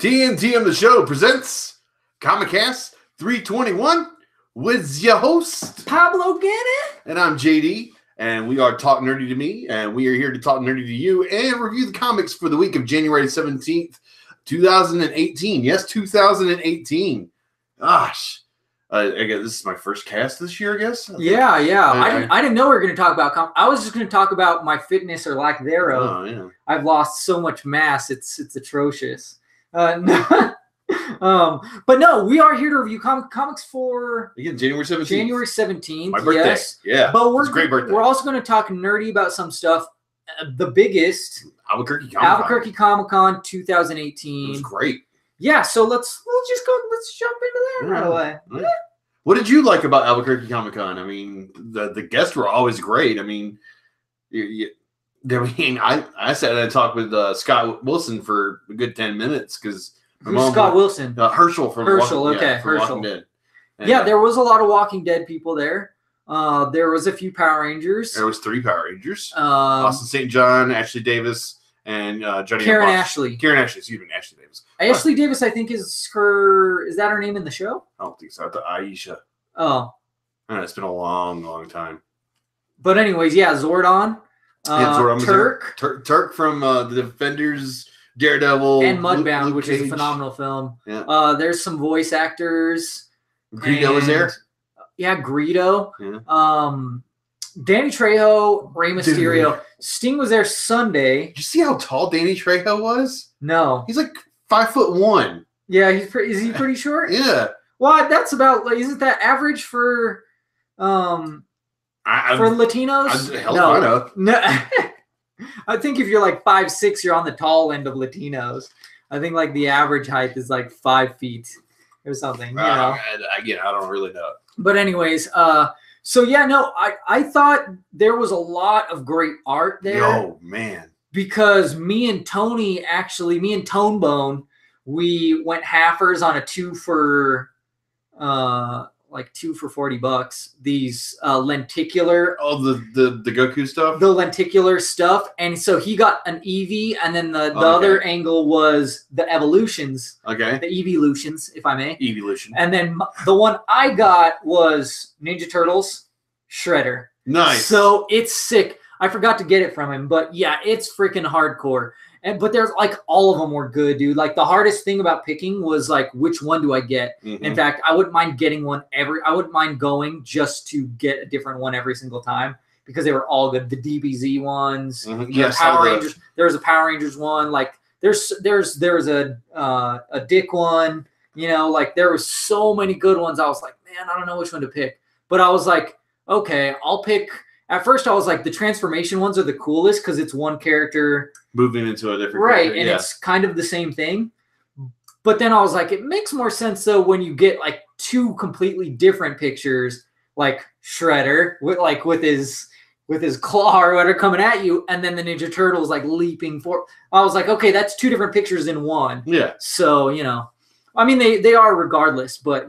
TNTMTheShow presents Comicast 321 with your host, Pablo Gunner. And I'm JD, and we are Talk Nerdy to Me, and we are here to talk nerdy to you and review the comics for the week of January 17th, 2018. Yes, 2018. Gosh. I guess this is my first cast this year, I guess. Yeah. I didn't know we were going to talk about I was just going to talk about my fitness or lack thereof. Oh, yeah. I've lost so much mass. It's atrocious. But no, we are here to review comics for Again, January 17th. January 17th. My birthday. Yes. Yeah. But it's a great birthday. We're also going to talk nerdy about some stuff. The biggest Albuquerque Comic-Con 2018. It was great. Yeah, so let's jump into that right away. Yeah. What did you like about Albuquerque Comic Con? I mean, the guests were always great. I mean, I sat and talked with Scott Wilson for a good 10 minutes because Scott Wilson? Herschel from Herschel. Walking Dead. And, yeah, there was a lot of Walking Dead people there. There was a few Power Rangers. There was 3 Power Rangers. Austin St. John, Ashley Davis, and Johnny Karen Ashley. Karen Ashley, excuse me, Ashley Davis. Ashley Davis, I think, is that her name in the show? I don't think so. I thought Aisha. Oh. I know, it's been a long, long time. But anyways, yeah, Zordon. Turk. Turk from the Defenders, Daredevil. And Mudbound, which is a phenomenal film. Yeah. There's some voice actors. Greedo was there? Yeah, Greedo. Yeah. Danny Trejo, Rey Mysterio. Dude. Sting was there Sunday. Did you see how tall Danny Trejo was? No. He's like 5'1". Yeah, is he pretty short? Yeah. Well, that's about, like, isn't that average for Latinos? No. I think if you're like 5'6", you're on the tall end of Latinos. I think like the average height is like 5 feet or something. You know? I don't really know. But anyways, so yeah, no, I thought there was a lot of great art there. Oh man. Because me and Tonebone, we went halfers on a 2 for $40. These lenticular. Oh, the Goku stuff? The lenticular stuff. And so he got an Eevee, and then the other angle was the evolutions. Okay. The Eeveelutions, if I may. Eeveelution. And then the one I got was Ninja Turtles Shredder. Nice. So it's sick. I forgot to get it from him, but yeah, it's freaking hardcore. But there's like all of them were good, dude. Like the hardest thing about picking was like, which one do I get? Mm-hmm. In fact, I wouldn't mind getting one I wouldn't mind going just to get a different one every single time because they were all good. The DBZ ones, mm-hmm. Power Rangers. There was a Power Rangers one. Like there's a Dick one. You know, like there were so many good ones. I was like, man, I don't know which one to pick. But I was like, okay, I'll pick. At first, I was like, the transformation ones are the coolest because it's one character moving into a different character. And it's kind of the same thing. But then I was like, it makes more sense though when you get like 2 completely different pictures, like Shredder with his claw or whatever coming at you, and then the Ninja Turtles like leaping for. I was like, okay, that's 2 different pictures in one. Yeah. So I mean they are regardless, but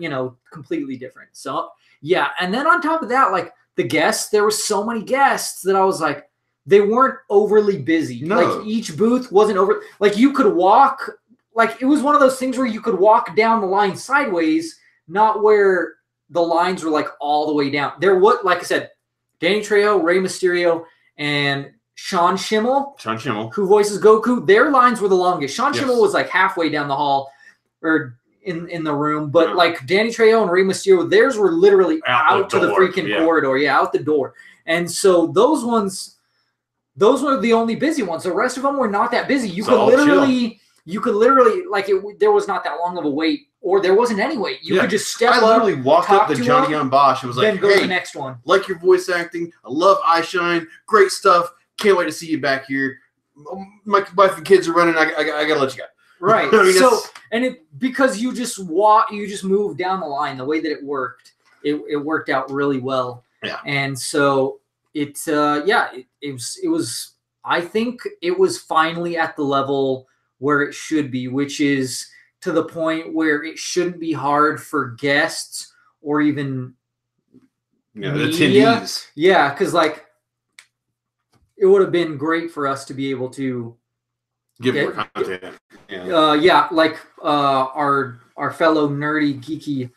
completely different. So yeah, and then on top of that, like. The guests, there were so many guests that I was like, they weren't overly busy. No. Like each booth wasn't like you could walk, like it was one of those things where you could walk down the line sideways, not where the lines were like all the way down. There was, like I said, Danny Trejo, Rey Mysterio, and Sean Schimmel, who voices Goku. Their lines were the longest. Sean Schimmel was like halfway down the hall, or in the room, but like Danny Trejo and Rey Mysterio, theirs were literally out to the freaking corridor, out the door. And so those were the only busy ones. The rest of them were not that busy. You could literally like there was not that long of a wait, or there wasn't any wait. You could just step up. I literally walked up to Johnny on Bosch and was like, then go to the next one. Like your voice acting. I love Eyeshine. Great stuff. Can't wait to see you back here. My wife and kids are running. I gotta let you go. Right. Because you just move down the line the way that it worked. It worked out really well. Yeah. And so it was I think it was finally at the level where it should be, which is to the point where it shouldn't be hard for guests or even media. Attendees. Yeah, because like it would have been great for us to be able to Give more content. Yeah, like our fellow nerdy geeky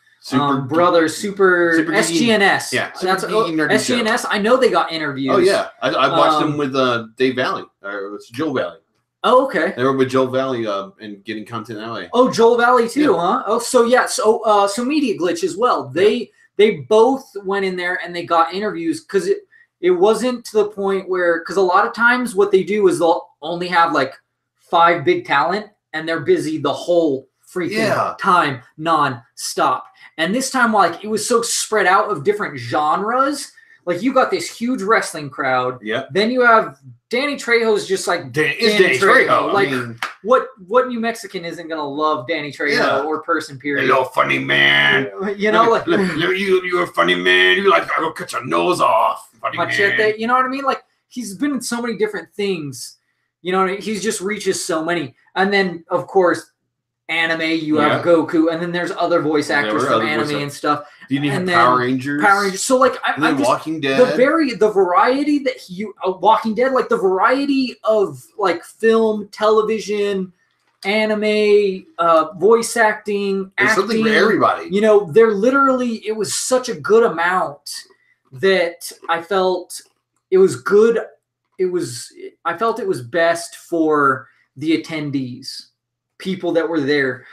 brother, super SGNS. Yeah, that's SGNS. Show. I know they got interviews. Oh yeah, I watched them with Dave Valley, or it's Joe Valley. Oh, okay. They were with Joel Valley and getting content that way. Oh, Joel Valley too, huh? Oh, so yeah, so Media Glitch as well. They both went in there and they got interviews because it wasn't to the point where, because a lot of times what they do is they'll only have like 5 big talent and they're busy the whole freaking time non-stop. And this time, like, it was so spread out of different genres. Like, you got this huge wrestling crowd. Yeah. Then you have Danny Trejo's just like Danny Trejo. Like, what New Mexican isn't gonna love Danny Trejo or person? Period. Hello, funny man. You know, like you're a funny man. You like I'll cut your nose off, funny man. You know what I mean? Like, he's been in so many different things. You know what I mean? He just reaches so many. And then, of course, anime, you have Goku, and then there's other voice actors from anime and stuff. You need Power Rangers. So like, I just, Walking Dead. The variety that Walking Dead, like the variety of like film, television, anime, voice acting, There's something for everybody. You know, it was such a good amount that I felt it was good. I felt it was best for the attendees, people that were there.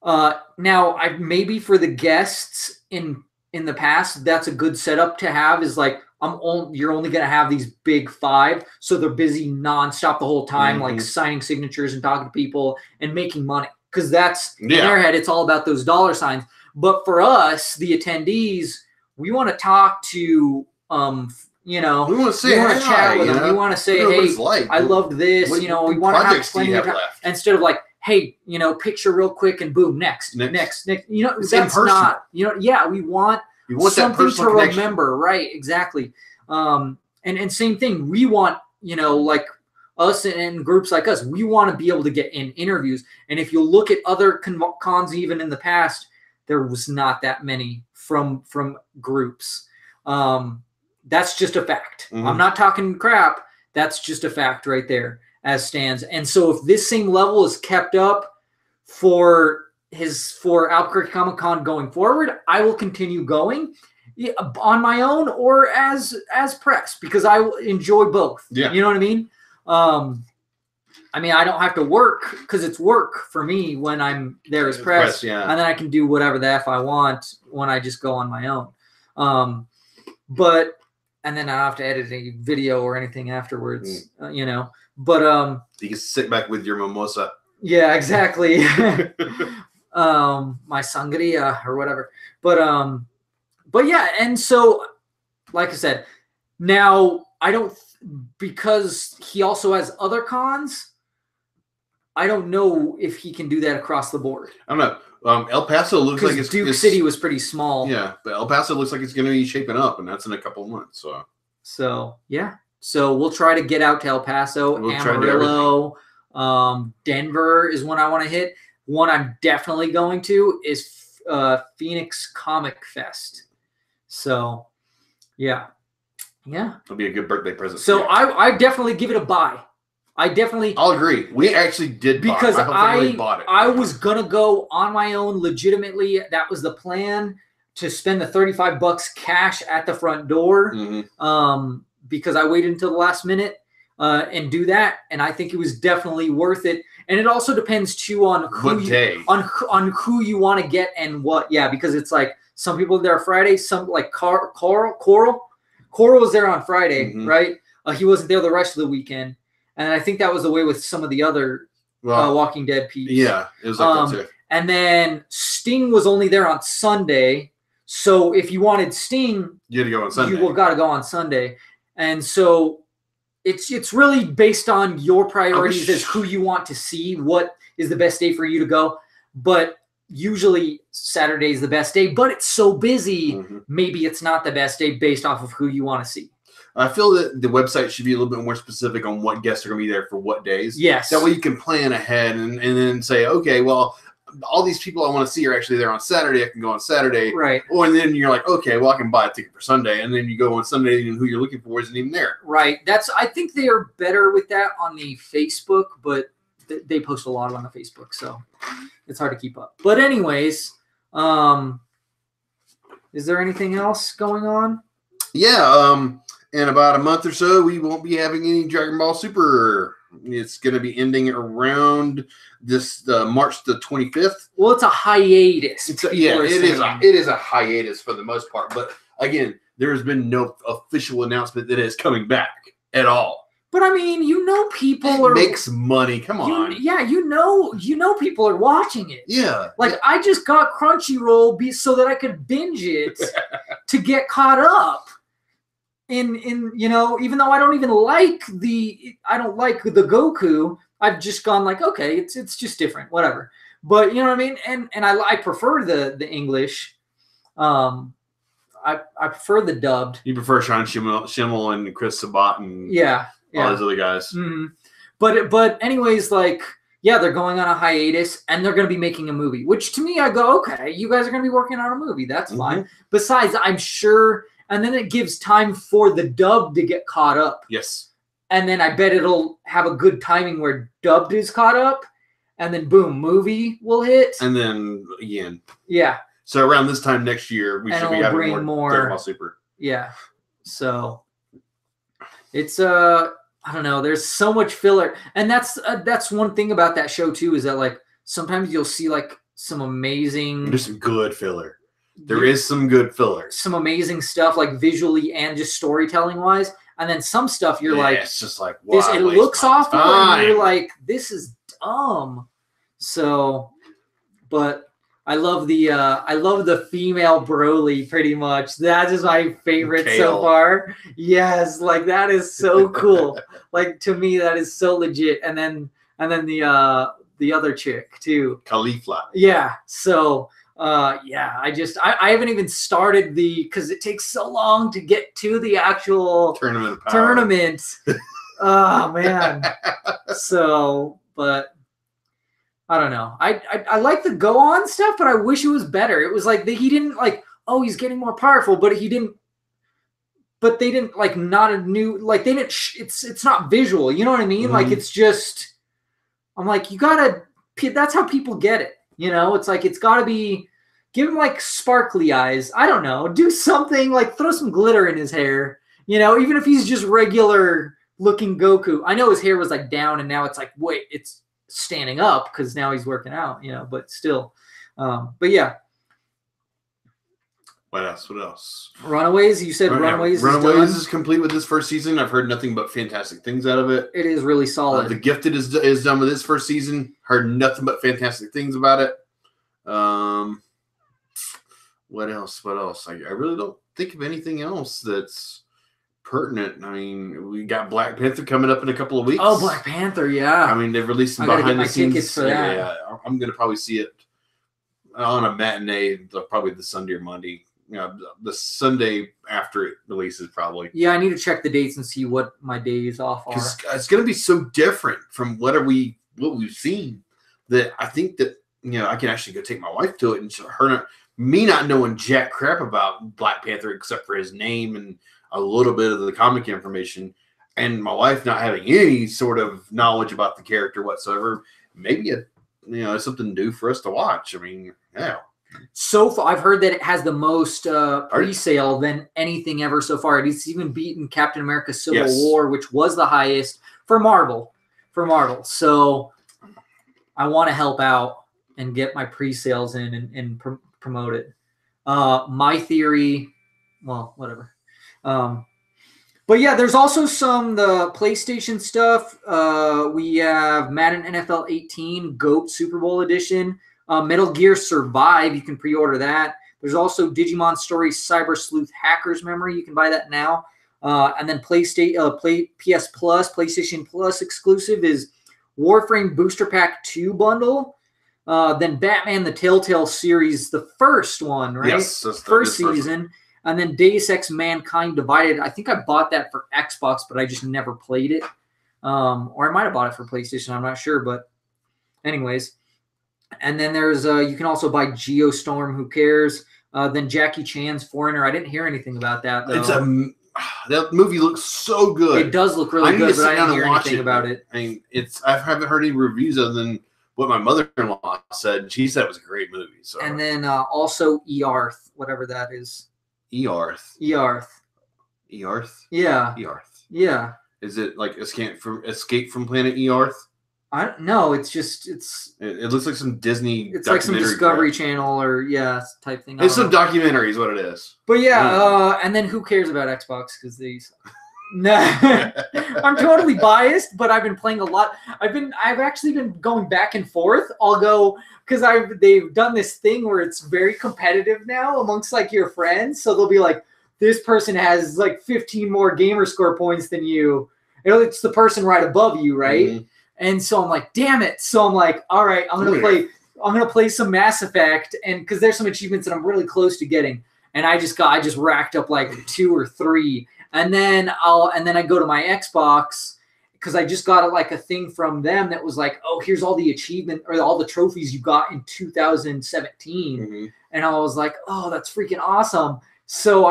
Now, maybe for the guests in the past, that's a good setup to have. Is like you're only going to have these big 5, so they're busy nonstop the whole time, like signing signatures and talking to people and making money, because that's in their head. It's all about those dollar signs. But for us, the attendees, we want to talk to we want to chat with them. We want to say, hey, I loved this. We want to have plenty of time instead of like, hey, picture real quick and boom, next. That's not, we want something to remember. Right. Exactly. And same thing. We want, like us and groups like us, we want to be able to get in interviews. And if you look at other cons, even in the past, there was not that many from groups. That's just a fact. I'm not talking crap. That's just a fact right there as stands. And so if this same level is kept up for Albuquerque Comic Con going forward, I will continue going on my own or as press, because I enjoy both. Yeah. You know what I mean? I don't have to work because it's work for me when I'm there as press. And then I can do whatever the F I want when I just go on my own. And then I don't have to edit a video or anything afterwards, But you can sit back with your mimosa. Yeah, exactly. My sangria or whatever. But yeah, and so like I said, now because he also has other cons, I don't know if he can do that across the board. I don't know. El Paso looks like Duke City was pretty small. Yeah, but El Paso looks like it's going to be shaping up, and that's in a couple of months. So yeah. So we'll try to get out to El Paso, Amarillo, Denver is one I want to hit. One I'm definitely going to is Phoenix Comic Fest. So yeah. It'll be a good birthday present. So I definitely give it a buy. I'll agree. We actually did because I bought it. I was gonna go on my own legitimately. That was the plan, to spend the $35 cash at the front door. Because I waited until the last minute and do that, and I think it was definitely worth it. And it also depends too on on who you want to get and what. Yeah, because it's like some people are there Friday, some like Coral was there on Friday, right? He wasn't there the rest of the weekend. And I think that was the way with some of the other Walking Dead peeps. Yeah, it was like that too. And then Sting was only there on Sunday. So if you wanted Sting, you had to go on Sunday. You got to go on Sunday. And so it's really based on your priorities as who you want to see, what is the best day for you to go. But usually Saturday is the best day, but it's so busy. Maybe it's not the best day based off of who you want to see. I feel that the website should be a little bit more specific on what guests are going to be there for what days. Yes. That way you can plan ahead and then say, okay, well, all these people I want to see are actually there on Saturday. I can go on Saturday. Right. Or and then you're like, okay, well, I can buy a ticket for Sunday. And then you go on Sunday and who you're looking for isn't even there. Right. I think they are better with that on the Facebook, but they post a lot on the Facebook, so it's hard to keep up. But anyways, is there anything else going on? Yeah, in about a month or so, we won't be having any Dragon Ball Super. It's going to be ending around this March the 25th. Well, it's a hiatus. It is a hiatus for the most part. But again, there's been no official announcement that it's coming back at all. But I mean, people makes money. Come on. People are watching it. Yeah. Like I just got Crunchyroll so that I could binge it to get caught up. In even though I don't like the Goku, I've just gone like, okay, it's just different, whatever. But you know what I mean? And I prefer the English. I prefer the dubbed. You prefer Sean Schimmel and Chris Sabat and all those other guys. Mm-hmm. But anyways, like, yeah, they're going on a hiatus and they're going to be making a movie, which to me, I go, okay, you guys are going to be working on a movie. That's fine. Besides, I'm sure. And then it gives time for the dub to get caught up. Yes. And then I bet it'll have a good timing where dubbed is caught up. And then, boom, movie will hit. And then, again. Yeah. So around this time next year, we should be having more Dragon Ball Super. Yeah. So it's, I don't know. There's so much filler. And that's one thing about that show, too, is that, like, sometimes you'll see, like, some amazing. There's some good filler. There is some good filler. Some amazing stuff, like visually and just storytelling wise. And then some stuff you're like, it's just like, wow, it looks awful, and you're like, this is dumb. So, but I love the female Broly pretty much. That is my favorite so far. Yes, like that is so cool. Like to me, that is so legit. And then the other chick too. Caulifla. Yeah. So. I haven't even started because it takes so long to get to the actual tournament. Oh man. So, but I don't know. I like the go on stuff, but I wish it was better. It was like he didn't like, oh, he's getting more powerful, but they didn't like not a new, like they didn't, it's not visual. You know what I mean? Mm-hmm. Like it's just, I'm like, that's how people get it. It's like, it's gotta be, give him like sparkly eyes. I don't know. Do something like throw some glitter in his hair. Even if he's just regular looking Goku. I know his hair was like down and now it's like, wait, it's standing up because now he's working out, but still. But yeah. What else? Runaways? You said Runaways is complete with this first season. I've heard nothing but fantastic things out of it. It is really solid. The Gifted is done with this first season. Heard nothing but fantastic things about it. What else? I really don't think of anything else that's pertinent. I mean, we got Black Panther coming up in a couple of weeks. Oh, Black Panther, yeah. I mean, they've released some behind the scenes tickets for that. Yeah, I'm gonna probably see it on a matinee, probably the Sunday or Monday. The Sunday after it releases, probably. Yeah, I need to check the dates and see what my days off are. It's going to be so different from what we've seen that I think that I can actually go take my wife to it, and me not knowing jack crap about Black Panther except for his name and a little bit of the comic information, and my wife not having any sort of knowledge about the character whatsoever. Maybe it's something new for us to watch. I mean, yeah. So far, I've heard that it has the most pre-sale than anything ever so far. It's even beaten Captain America: Civil War, which was the highest for Marvel. So I want to help out and get my pre-sales in and promote it. My theory, well, whatever. But yeah, there's also the PlayStation stuff. We have Madden NFL 18 GOAT Super Bowl Edition. Metal Gear Survive, you can pre-order that. There's also Digimon Story Cyber Sleuth Hacker's Memory. You can buy that now. And then PS Plus, PlayStation Plus exclusive is Warframe Booster Pack 2 bundle. Then Batman the Telltale series, the first one, right? Yes, that's first season. And then Deus Ex Mankind Divided. I think I bought that for Xbox, but I just never played it. Or I might have bought it for PlayStation. I'm not sure, but anyways. And then there's you can also buy Geostorm. Who cares? Then Jackie Chan's Foreigner. I didn't hear anything about that though. that movie looks so good. It does look really good, but I didn't hear anything about it. I mean, I haven't heard any reviews other than what my mother-in-law said. She said it was a great movie. So. And then also Earth, whatever that is. Earth. Earth. Earth. Yeah. Earth. Yeah. Is it like Escape from Planet Earth? I don't know. It looks like some Disney. It's like some Discovery Channel or type thing. It's some documentary is what it is. But and then who cares about Xbox because these. No, I'm totally biased, but I've been playing a lot. I've actually been going back and forth. I'll go because they've done this thing where it's very competitive now amongst like your friends. So they'll be like, this person has like 15 more gamer score points than you. It's the person right above you, right? Mm-hmm. And so I'm like, damn it. So I'm like, all right, I'm gonna play some Mass Effect, and because there's some achievements that I'm really close to getting, and I just racked up like 2 or 3. And then I go to my Xbox because I just got a thing from them that was like, oh, here's all the achievement or all the trophies you got in 2017. Mm-hmm. And I was like, oh, that's freaking awesome. So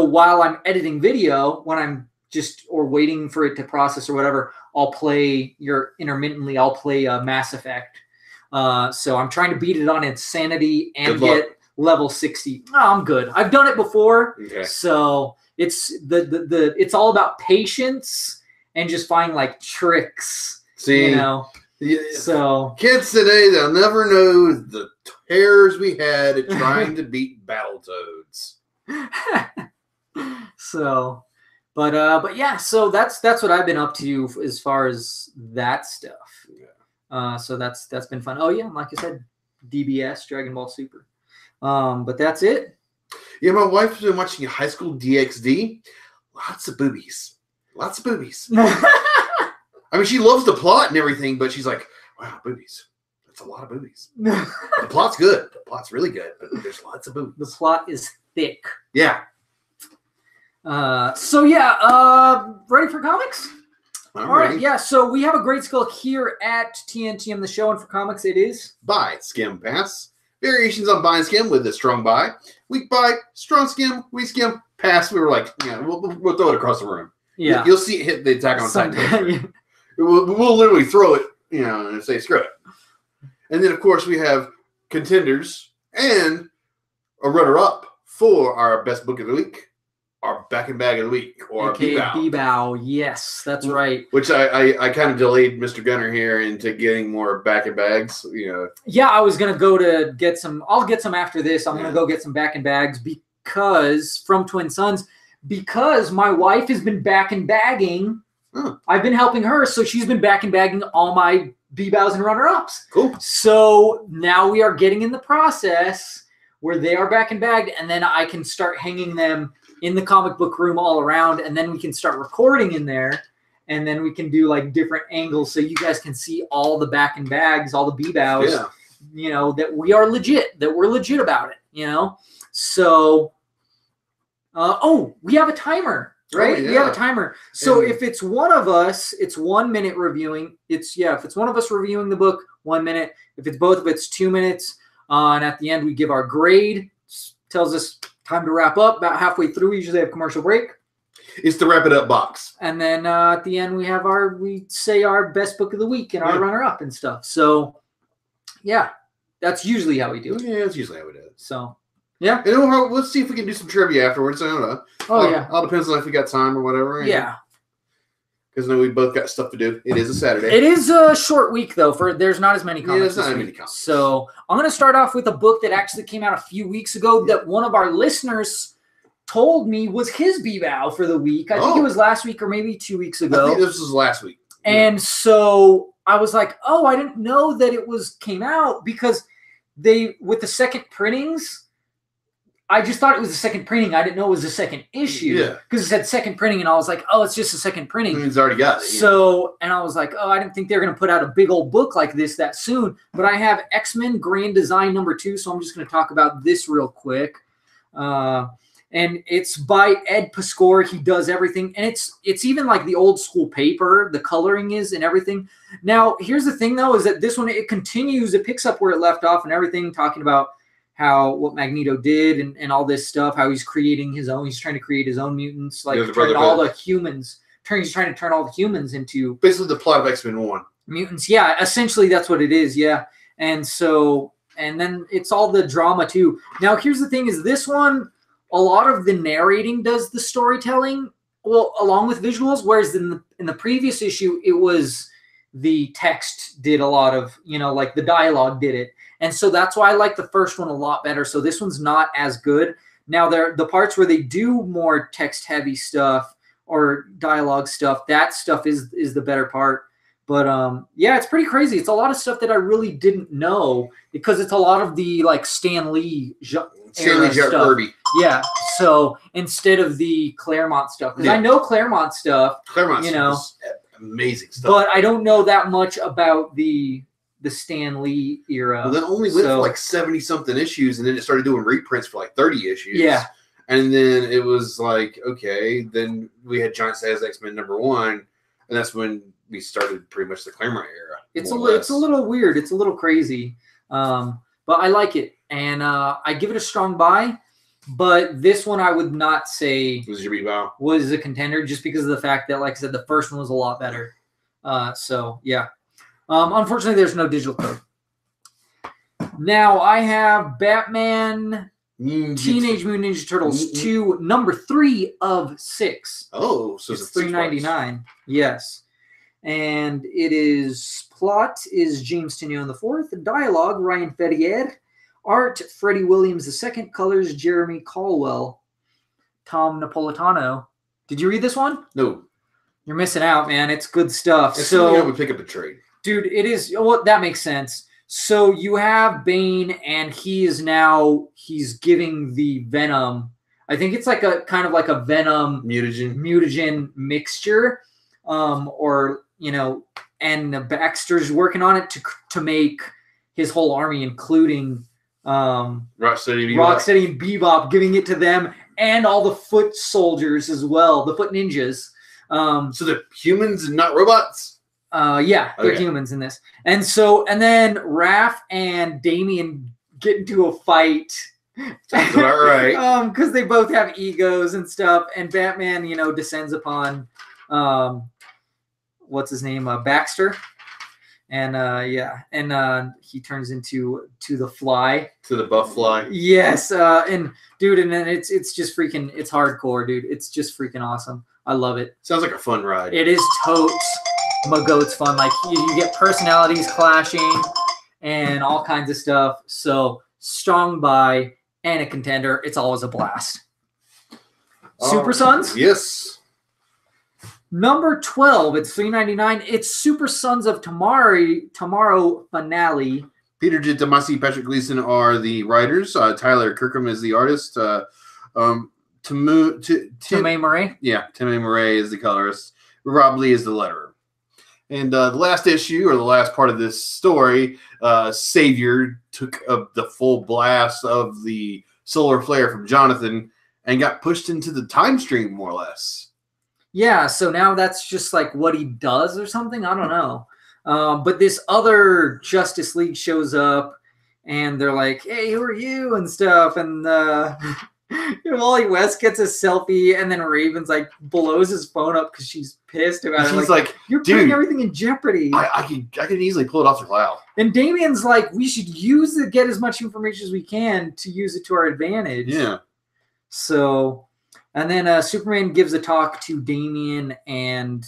while I'm editing video, when I'm waiting for it to process or whatever, I'll play Mass Effect. So I'm trying to beat it on Insanity and get level 60. Oh, I'm good. I've done it before. Okay. So it's it's all about patience and just finding like tricks. See, so kids today, they'll never know the terrors we had at trying to beat Battletoads. So, but yeah, so that's what I've been up to as far as that stuff. Yeah. So that's been fun. Oh yeah, like I said, DBS, Dragon Ball Super. But that's it. Yeah, my wife's been watching High School DxD. Lots of boobies. I mean, she loves the plot and everything, but she's like, wow, boobies. That's a lot of boobies. The plot's good. The plot's really good, but there's lots of boobies. The plot is thick. Yeah. Ready for comics? All right, yeah. So we have a great skill here at TNTM the Show, and for comics, it is Buy, Skim, Pass. Variations on buy and skim with a strong buy, weak buy, strong skim, weak skim, pass. We were like, we'll throw it across the room. Yeah, you'll see it hit the Attack on Titan. We'll literally throw it, and say screw it. And then of course we have contenders and a runner-up for our best book of the week, our back and bag of the week, or B-Bow. Yes, that's right. Which I kind of delayed Mr. Gunner here into getting more back and bags. Yeah, I was gonna go to get some. I'll get some after this. I'm gonna go get some back and bags from Twin Sons because my wife has been back and bagging. I've been helping her, so she's been back and bagging all my B-Bows and runner-ups. Cool. So now we are getting in the process where they are back and bagged, and then I can start hanging them in the comic book room all around, and then we can start recording in there, and then we can do like different angles so you guys can see all the back and bags, all the B-Bows, that we're legit about it, So, we have a timer, right? We have a timer. So if it's one of us, it's 1 minute reviewing. If it's one of us reviewing the book, 1 minute. If it's both of it's 2 minutes. And at the end, we give our grade. Tells us time to wrap up. About halfway through, we usually have commercial break. It's the wrap it up box. And then at the end, we say our best book of the week and our runner up and stuff. So, yeah, that's usually how we do it. Yeah, that's usually how we do it. So, yeah. Let's see if we can do some trivia afterwards. I don't know. All depends on if we got time or whatever. Yeah. Because I know we both got stuff to do. It is a Saturday. It is a short week, though. There's not as many comics. There's not as many comics. So I'm going to start off with a book that actually came out a few weeks ago that one of our listeners told me was his B-Bow for the week. I think it was last week or maybe 2 weeks ago. I think this was last week. And so I was like, I didn't know that it came out because with the second printings, I just thought it was the second printing. I didn't know it was the second issue. Yeah. Because it said second printing, and I was like, it's just a second printing. He's already got it. So, and I was like, I didn't think they were going to put out a big old book like this that soon. But I have X-Men Grand Design #2, so I'm just going to talk about this real quick. And it's by Ed Piscor. He does everything. And it's even like the old school paper, the coloring is and everything. Now, here's the thing, though, is that this one, it continues. It picks up where it left off and everything, talking about what Magneto did and all this stuff, how he's creating his own. He's trying to create his own mutants, like turn all the humans. He's trying to turn all the humans into basically the plot of X-Men 1. Mutants. Yeah, essentially that's what it is. Yeah, and then it's all the drama too. Now here's the thing: is this one, a lot of the narrating does the storytelling, well, along with visuals, whereas in the previous issue it was the text did a lot of, like the dialogue did it. And so that's why I like the first one a lot better. So this one's not as good. Now, the parts where they do more text-heavy stuff or dialogue stuff, that stuff is the better part. But, yeah, it's pretty crazy. It's a lot of stuff that I really didn't know because it's a lot of the, like, Stan Lee stuff. Kirby. Yeah, so instead of the Claremont stuff. Because I know Claremont stuff. Claremont stuff is amazing stuff. But I don't know that much about the Stan Lee era. Well, then only went for like 70-something issues, and then it started doing reprints for like 30 issues. Yeah. And then it was like, okay, then we had Giant Size X-Men #1, and that's when we started pretty much the Claremont era. It's a little weird. It's a little crazy. But I like it. And I give it a strong buy. But this one I would not say was a contender just because of the fact that, like I said, the first one was a lot better. So, yeah. Unfortunately, there's no digital code. Now, I have Batman Teenage Mutant Ninja Turtles 2, number 3 of 6. Oh, so it's $3.99. Yes. And it is, plot is James Tynion IV, dialogue Ryan Ferrier, art Freddie Williams II, colors Jeremy Caldwell, Tom Napolitano. Did you read this one? No. You're missing out, man. It's good stuff. So I would pick up a trade. Dude, it is. Well, that makes sense. So you have Bane, and he's giving the Venom. I think it's like a kind of like a Venom mutagen mixture, and Baxter's working on it to make his whole army, including Rocksteady and Bebop, giving it to them and all the foot soldiers as well, the foot ninjas. So they're humans and not robots? Yeah, they're humans in this. And then Raph and Damian get into a fight. Sounds about right. Because they both have egos and stuff. And Batman, descends upon, what's his name? Baxter. And he turns into the Fly. To the Buff Fly. Yes. And dude, and then it's just freaking, it's hardcore, dude. It's just freaking awesome. I love it. Sounds like a fun ride. It is totes. Magoat's fun. Like you get personalities clashing and all kinds of stuff. So strong buy and a contender. It's always a blast. Super Sons? Yes. Number 12. It's $3.99. It's Super Sons of Tomorrow finale. Peter J. Tomasi, Patrick Gleason are the writers. Tyler Kirkham is the artist. Timay Murray. Yeah, Timay Murray is the colorist. Rob Lee is the letterer. And the last issue, or the last part of this story, Savior took the full blast of the solar flare from Jonathan and got pushed into the time stream, more or less. Yeah, so now that's just like what he does or something? I don't know. But this other Justice League shows up, and they're like, hey, who are you? And stuff. And Wally West gets a selfie, and then Raven's like blows his phone up because she's pissed about it. He's like, you're putting everything in jeopardy. I can easily pull it off the cloud. And Damian's like, we should get as much information as we can to use it to our advantage. Yeah. So, and then Superman gives a talk to Damian and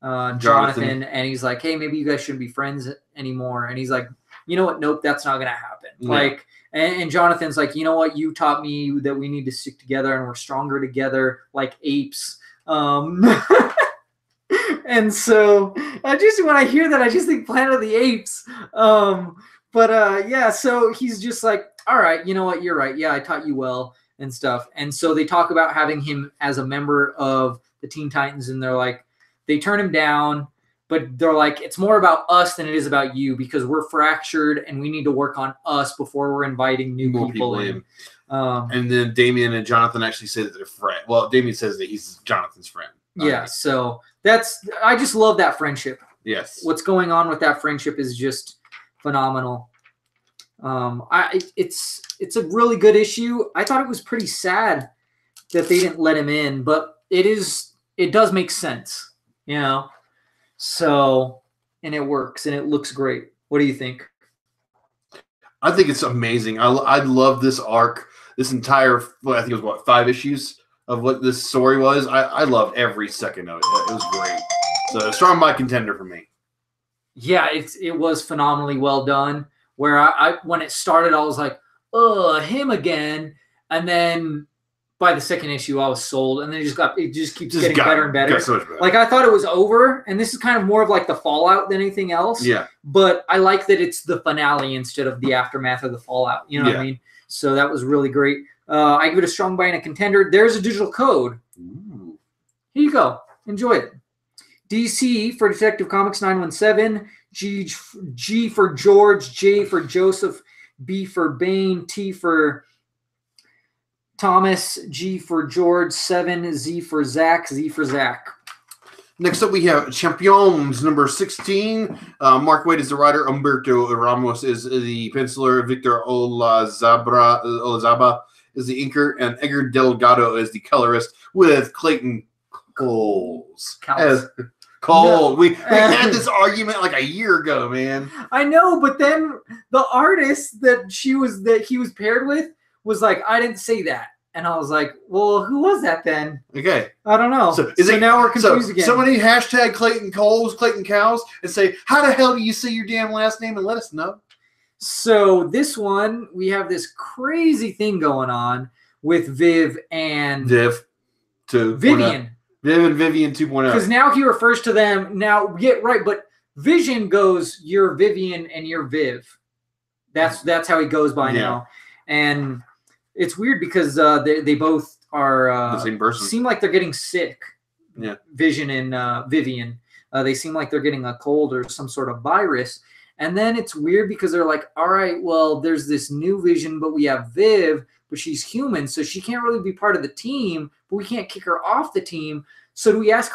Jonathan, and he's like, hey, maybe you guys shouldn't be friends anymore. And he's like, you know what? Nope, that's not going to happen. Yeah. Like, and Jonathan's like, you know what? You taught me that we need to stick together and we're stronger together like apes. And so when I hear that, I just think Planet of the Apes. Yeah, so he's just like, all right, you know what? You're right. Yeah, I taught you well and stuff. And so they talk about having him as a member of the Teen Titans, and they're like, they turn him down. But they're like, it's more about us than it is about you because we're fractured and we need to work on us before we're inviting new people in. And then Damian and Jonathan actually say that they're friends. Well, Damian says that he's Jonathan's friend. Yeah, so I just love that friendship. Yes. What's going on with that friendship is just phenomenal. It's a really good issue. I thought it was pretty sad that they didn't let him in, but it does make sense, you know. So, and it works and it looks great. What do you think? I think it's amazing. I love this arc. This entire, I think it was 5 issues of what this story was. I loved every second of it. It was great. So strong by contender for me. Yeah, it was phenomenally well done. Where I when it started, I was like, "Oh, him again," and then by the second issue, I was sold, and then it just keeps getting better and better. So much better. Like I thought it was over, and this is kind of more of like the fallout than anything else. Yeah. But I like that it's the finale instead of the aftermath of the fallout. You know what I mean? So that was really great. I give it a strong buy and a contender. There's a digital code. Ooh. Here you go. Enjoy it. DC for Detective Comics 917. G for George. J for Joseph. B for Bane. T for Thomas. G for George. 7. Z for Zach. Z for Zach. Next up, we have Champions number 16. Mark Waid is the writer. Humberto Ramos is the penciler. Victor Olazaba is the inker. And Edgar Delgado is the colorist with Clayton Coles. Cole. No. We had this argument like a year ago, man. I know, but then the artist that he was paired with was like, I didn't say that. And I was like, well, who was that then? Okay. I don't know. So now we're confused again. Somebody hashtag Clayton Coles, Clayton Cows, and say, how the hell do you say your damn last name, and let us know. So this one, we have this crazy thing going on with Viv and Vivian. Viv and Vivian 2.0. Because now he refers to them. Now, yeah, right. But Vision goes, you're Vivian and you're Viv. That's how he goes by now. And it's weird because they both are the same person. Seem like they're getting sick. Yeah. Vision and Vivian. They seem like they're getting a cold or some sort of virus. And then it's weird because they're like, all right, well, there's this new Vision, but we have Viv, but she's human, so she can't really be part of the team, but we can't kick her off the team. So do we ask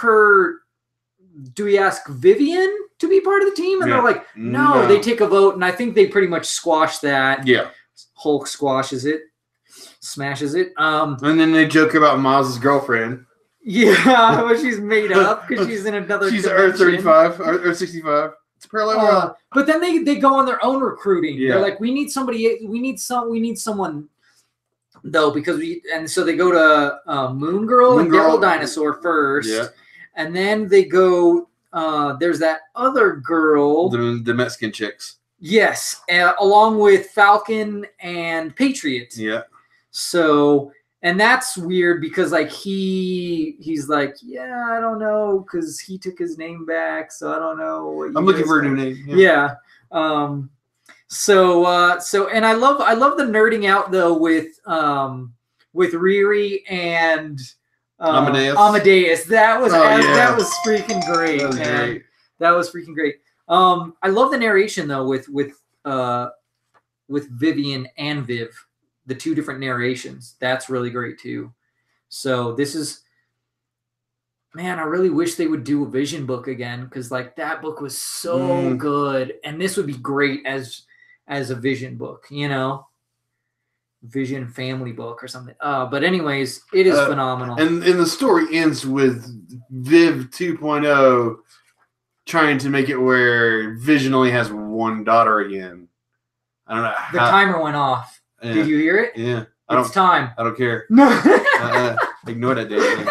Vivian to be part of the team? And they're like, no, they take a vote, and I think they pretty much squash that. Yeah. Hulk squashes it, smashes it. And then they joke about Miles' girlfriend. Yeah, but she's made up because she's in another She's dimension. Earth 35, or 65. It's a parallel world. But then they go on their own recruiting. Yeah. They're like, we need someone though, because so they go to Moon Girl and Devil Dinosaur first, and then they go. There's that other girl, the Mexican chicks. Yes, along with Falcon and Patriot. Yeah. So, and that's weird because like he's like, yeah, I don't know, because he took his name back, so I don't know. What I'm looking for a new name. Yeah. So and I love the nerding out though with Riri and Amadeus. That was freaking great. That was freaking great. I love the narration though with Vivian and Viv, the two different narrations. That's really great too. So this is, man, I really wish they would do a Vision book again, because like that book was so good, and this would be great as a Vision book, you know, Vision family book or something. But anyways, it is phenomenal. And the story ends with Viv 2.0 trying to make it where Vision only has one daughter again. I don't know. The timer went off. Yeah. Did you hear it? Yeah. It's time. I don't care. No. Ignore that, Dave.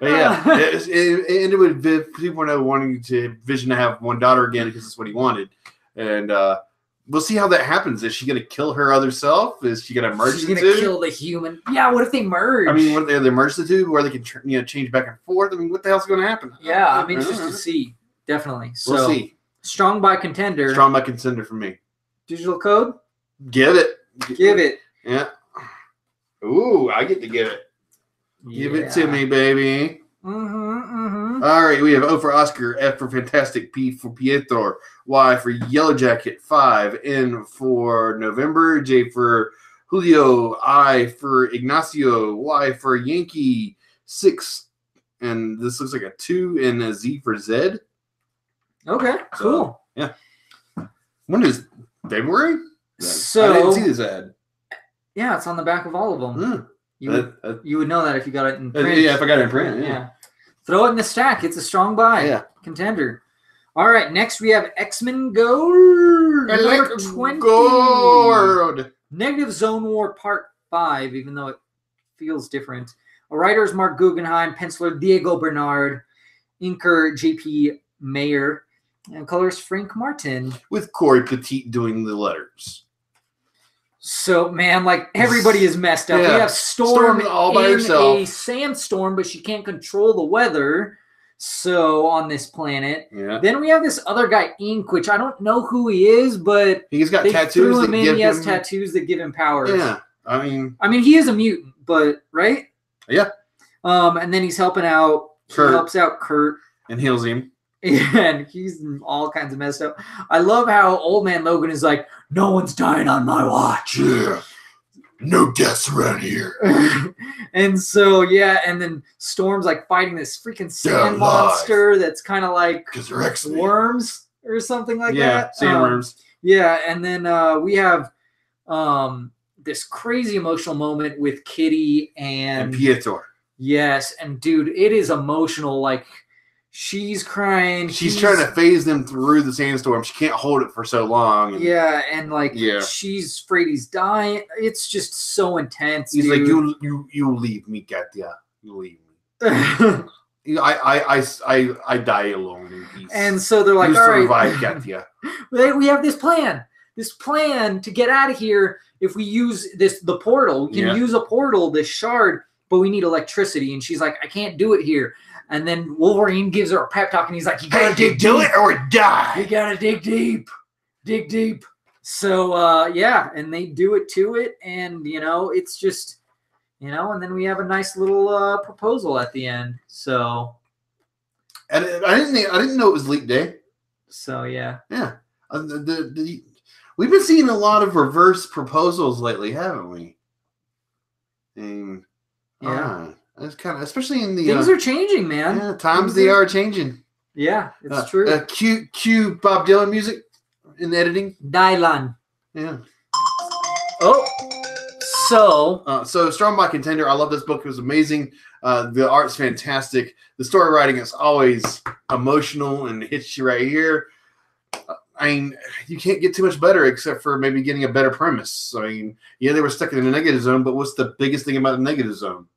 But yeah, it ended with Viv 2.0 wanting Vision to have one daughter again because that's what he wanted. And we'll see how that happens. Is she going to kill her other self? Is she going to merge the two? She's going to kill the human. Yeah, what if they merge? I mean, what if they merge the two where they can change back and forth? I mean, what the hell's going to happen? Yeah, I mean, just to see. Definitely. So, we'll see. Strong by contender. Strong by contender for me. Digital code? Give it. Give it. Yeah. Ooh, I get to give it. Give it to me, baby. All right, we have O for Oscar, F for Fantastic, P for Pietro, Y for Yellow Jacket, 5, N for November, J for Julio, I for Ignacio, Y for Yankee, 6, and this looks like a 2, and a Z for Zed. Okay, cool. Yeah. When is February? So I didn't see this ad. Yeah, it's on the back of all of them. Hmm. You would know that if you got it in print. Yeah, if I got it in print. Yeah. Throw it in the stack. It's a strong buy. Contender. All right, next we have X-Men Gold. Number 20. Gold. Negative Zone War Part 5, even though it feels different. Writers Mark Guggenheim, penciler Diego Bernard, inker JP Mayer, and colors Frank Martin. With Corey Petit doing the letters. So, man, like, everybody is messed up. We have Storm all by in herself. a sandstorm, but she can't control the weather. So, on this planet. Yeah. Then we have this other guy, Ink, which I don't know who he is, but he's got tattoos. Threw him in. He has tattoos that give him powers. Yeah. I mean, he is a mutant, but, right? Yeah. And then he's helping out. Kurt. He helps out Kurt. And heals him. And he's all kinds of messed up. I love how Old Man Logan is like, no one's dying on my watch. Yeah. No deaths around here. And so, and then Storm's like fighting this freaking sand monster that's kind of like worms or something like that. Yeah, sandworms. And then we have this crazy emotional moment with Kitty and Pietro. Yes, and dude, it is emotional. Like, she's crying. She's trying to phase them through the sandstorm. She can't hold it for so long. She's afraid he's dying. It's just so intense. He's dude. like, you leave me, Katya. You leave me. I die alone in peace. And so they're like, you all survive, right, Katya. We have this plan. This plan to get out of here. If we use the portal, we can use a portal, this shard, but we need electricity. And she's like, I can't do it here. And then Wolverine gives her a pep talk, and he's like, you gotta dig do deep. it or die. You gotta dig deep. Dig deep. So, and they do it to it, and, it's just, and then we have a nice little proposal at the end. So. And I didn't know it was leap day. So, yeah. Yeah. We've been seeing a lot of reverse proposals lately, haven't we? And, it's kind of, especially in the things are changing, man. Yeah, times they are changing. Yeah, it's true. Cue Bob Dylan music in editing. Dylan. Yeah. Oh. So Strong by Contender. I love this book. It was amazing. The art's fantastic. The story writing is always emotional and hits you right here. You can't get too much better except for maybe getting a better premise. They were stuck in a negative zone, but what's the biggest thing about the negative zone?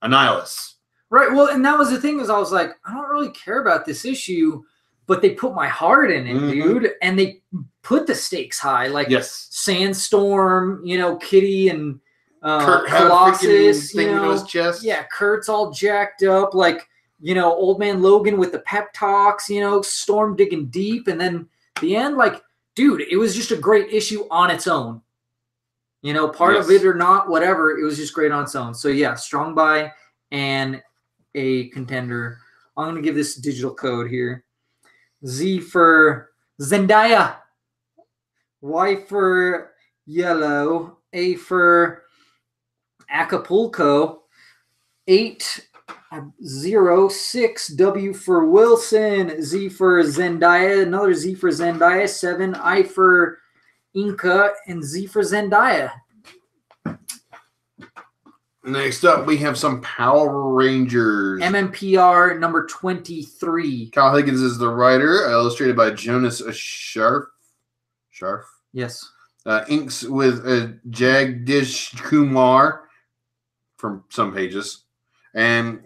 Annihilus. Right. Well, and that was the thing, is I was like, I don't really care about this issue, but they put my heart in it, dude. And they put the stakes high, like Sandstorm, Kitty and Kurt Colossus, thing in his chest. Yeah, Kurt's all jacked up, like, Old Man Logan with the pep talks, Storm digging deep, and then the end, like, dude, it was just a great issue on its own. Part of it or not, whatever, it was just great on its own. So, yeah, strong buy and a contender. I'm going to give this digital code here. Z for Zendaya. Y for Yellow. A for Acapulco. 806. W for Wilson. Z for Zendaya. Another Z for Zendaya. 7. I for Inca, and Z for Zendaya. Next up, we have some Power Rangers. MMPR number 23. Kyle Higgins is the writer, illustrated by Jonas Sharf. Yes. Inks with Jagdish Kumar from some pages. And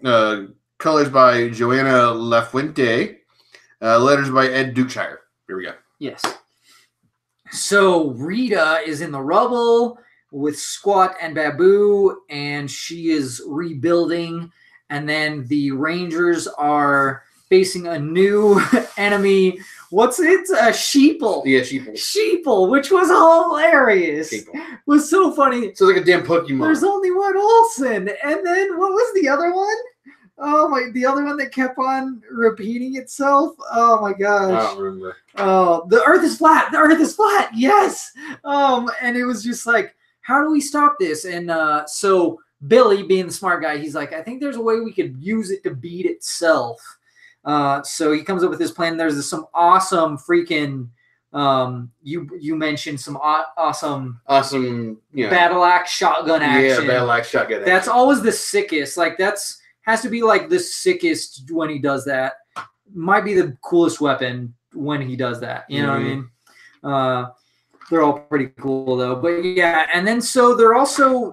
colors by Joanna Lafuente. Letters by Ed Dukeshire. Here we go. Yes. So Rita is in the rubble with Squat and Babu, and she is rebuilding. And then the Rangers are facing a new enemy. What's it? Sheeple. Yeah, Sheeple. Sheeple, which was hilarious. Sheeple. Was so funny. So like a damn Pokemon. There's only one Olsen. And then what was the other one? Oh my! The other one that kept on repeating itself. Oh my gosh! I don't remember. Oh, the Earth is flat. The Earth is flat. Yes. And it was just like, how do we stop this? And so Billy, being the smart guy, he's like, I think there's a way we could use it to beat itself. So he comes up with this plan. There's some awesome freaking You mentioned some awesome battle axe shotgun action. Yeah, battle axe shotgun action. That's always the sickest. Like has to be like the sickest when he does that. Might be the coolest weapon when he does that. You know what I mean? They're all pretty cool though. But yeah, and then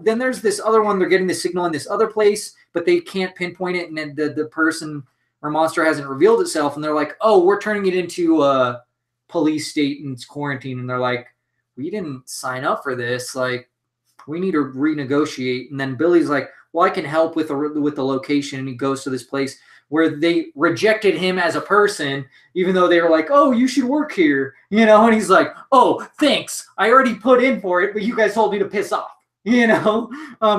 then there's this other one. They're getting the signal in this other place, but they can't pinpoint it, and then the person or monster hasn't revealed itself, and they're like, "Oh, we're turning it into a police state and it's quarantine." And they're like, "We didn't sign up for this. Like, we need to renegotiate." And then Billy's like, "Well, I can help with the location," and he goes to this place where they rejected him as a person, even though they were like, "Oh, you should work here," you know. And he's like, "Oh, thanks. I already put in for it, but you guys told me to piss off," you know,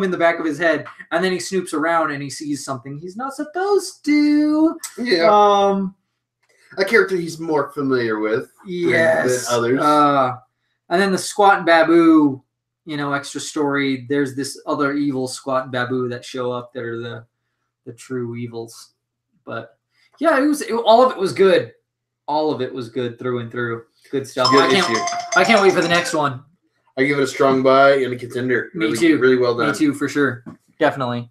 in the back of his head. And then he snoops around and he sees something he's not supposed to. Yeah. A character he's more familiar with than others. And then the Squat and Babu, extra story. There's this other evil Squat and Babu that show up that are the true evils. But yeah, all of it was good. All of it was good through and through. Good stuff. I can't wait for the next one. I give it a strong buy and a contender. Me too. Really well done. Me too, for sure. Definitely.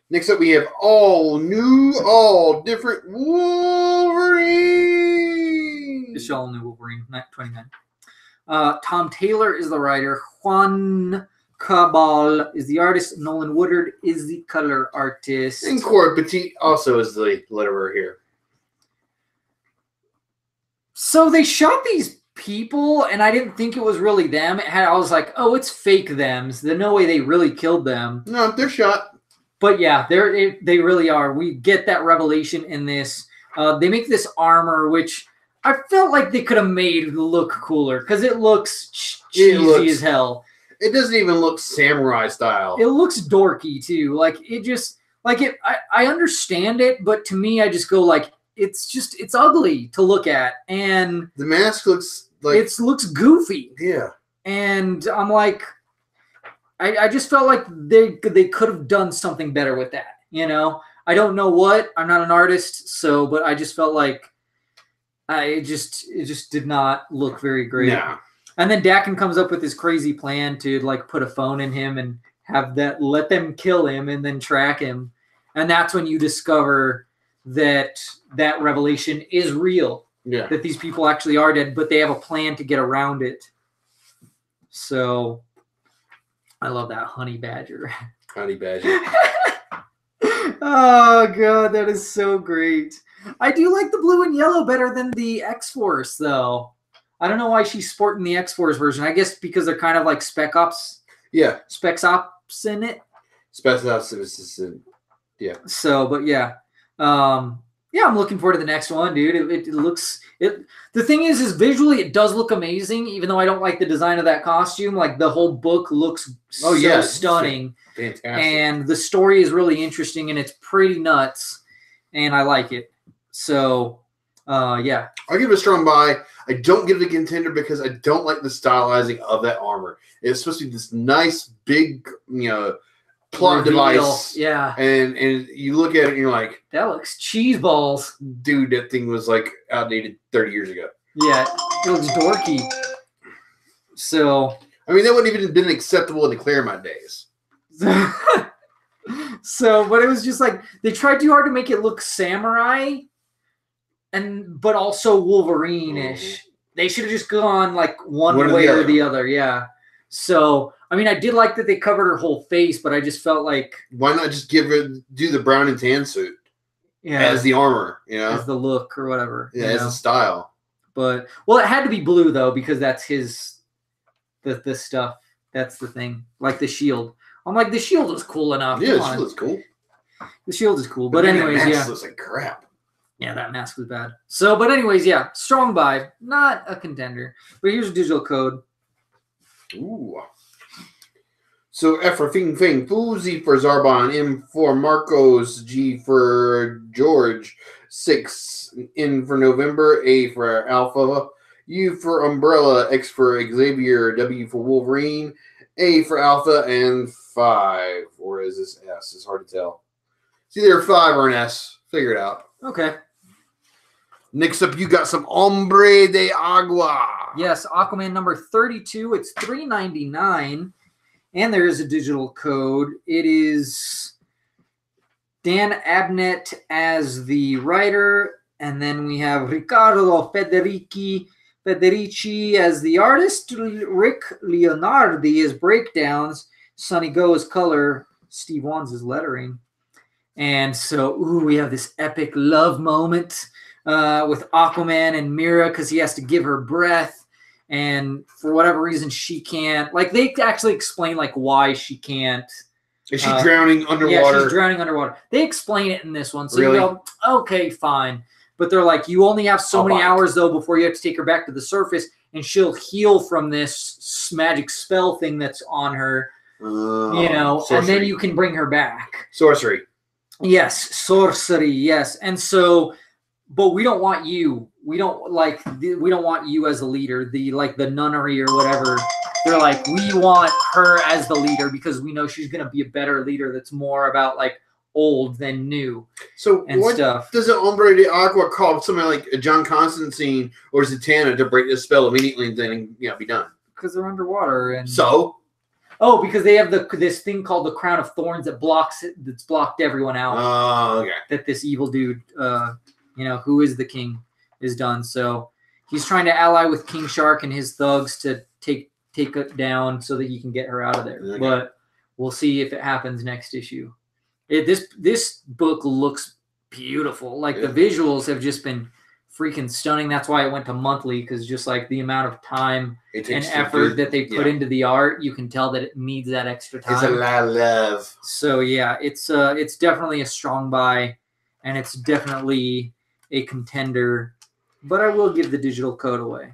Next up, we have all new, all different Wolverine. It's all new Wolverine, 29. Tom Taylor is the writer. Juan Cabal is the artist. Nolan Woodard is the color artist. And Cora Petit also is the letterer here. So they shot these people, and I didn't think it was really them. I was like, oh, it's fake thems. There's no way they really killed them. No, they're shot. But yeah, they really are. We get that revelation in this. They make this armor, which I felt like they could have made look cooler because it looks cheesy as hell. It doesn't even look samurai style. It looks dorky too. Like it just I understand it, but to me, I just go like it's ugly to look at, and the mask looks like it looks goofy. Yeah, and I'm like, I just felt like they could have done something better with that. I don't know what. I'm not an artist, but I just felt like it just did not look very great. Yeah. And then Dakin comes up with this crazy plan to like put a phone in him and let them kill him and then track him. And that's when you discover that revelation is real. Yeah. That these people actually are dead, but they have a plan to get around it. So I love that honey badger. Honey badger. Oh god, that is so great. I do like the blue and yellow better than the X-Force though. I don't know why she's sporting the X-Force version. I guess because they're kind of like Spec Ops. Yeah. Spec Ops in it. Spec Ops is in. Yeah. So, but yeah. Yeah, I'm looking forward to the next one, dude. It looks. The thing is visually it does look amazing, even though I don't like the design of that costume. Like the whole book looks so stunning. Fantastic. And the story is really interesting and it's pretty nuts. And I like it. So, yeah. I'll give it a strong buy. I don't give it a contender because I don't like the stylizing of that armor. It's supposed to be this nice, big, plot device. Yeah. And you look at it and you're like, that looks cheese balls. Dude, that thing was like outdated 30 years ago. Yeah. It looks dorky. So. I mean, that wouldn't even have been acceptable in the Claremont days. So, but it was just like, they tried too hard to make it look samurai. But also Wolverine-ish. Mm-hmm. They should have just gone like one way or the other. Yeah. So, I mean, I did like that they covered her whole face, but I just felt like, why not just do the brown and tan suit? Yeah. As the armor, as the look or whatever. Yeah, as the style. But it had to be blue though because that's the stuff. That's the thing. Like the shield. I'm like, the shield is cool enough. Yeah, the shield is cool. The shield is cool, but anyways, that mask looks like crap. Yeah, that mask was bad. So, but anyways, yeah, strong buy, not a contender. But here's a digital code. Ooh. So F for Fing Fing, Fu Z for Zarbon, M for Marcos, G for George, 6 N for November, A for Alpha, U for Umbrella, X for Xavier, W for Wolverine, A for Alpha, and 5. Or is this S? It's hard to tell. It's either a 5 or an S. Figure it out. Okay. Next up, you got some Hombre de Agua. Yes, Aquaman number 32. It's $3.99, and there is a digital code. It is Dan Abnett as the writer, and then we have Riccardo Federici as the artist, Rick Leonardi as breakdowns, Sonny Go as color, Steve Wands as lettering. And so, we have this epic love moment with Aquaman and Mira because he has to give her breath. And for whatever reason, she can't. Like, they actually explain, like, why she can't. Is she drowning underwater? Yeah, she's drowning underwater. They explain it in this one. So really? You go, okay, fine. But they're like, you only have so many hours, though, before you have to take her back to the surface. And she'll heal from this magic spell thing that's on her. Sorcery. And then you can bring her back. Sorcery. Yes, sorcery, yes. And so, but we don't want you. We don't want you as a leader, the nunnery or whatever. They're like, we want her as the leader because we know she's going to be a better leader that's more about like old than new. So and what stuff. Does an Hombre de Agua call somebody like John Constantine or Zatanna to break this spell immediately and then be done? Because they're underwater. And so? Oh, because they have this thing called the Crown of Thorns that that's blocked everyone out. Oh, okay. That this evil dude, who is the king, is done. So he's trying to ally with King Shark and his thugs to take it down so that he can get her out of there. Okay. But we'll see if it happens next issue. This book looks beautiful. Like the visuals have just been freaking stunning. That's why it went to monthly, because just like the amount of time and effort that they put into the art, you can tell that it needs that extra time. It's a lot of love. So yeah, it's definitely a strong buy, and it's definitely a contender. But I will give the digital code away.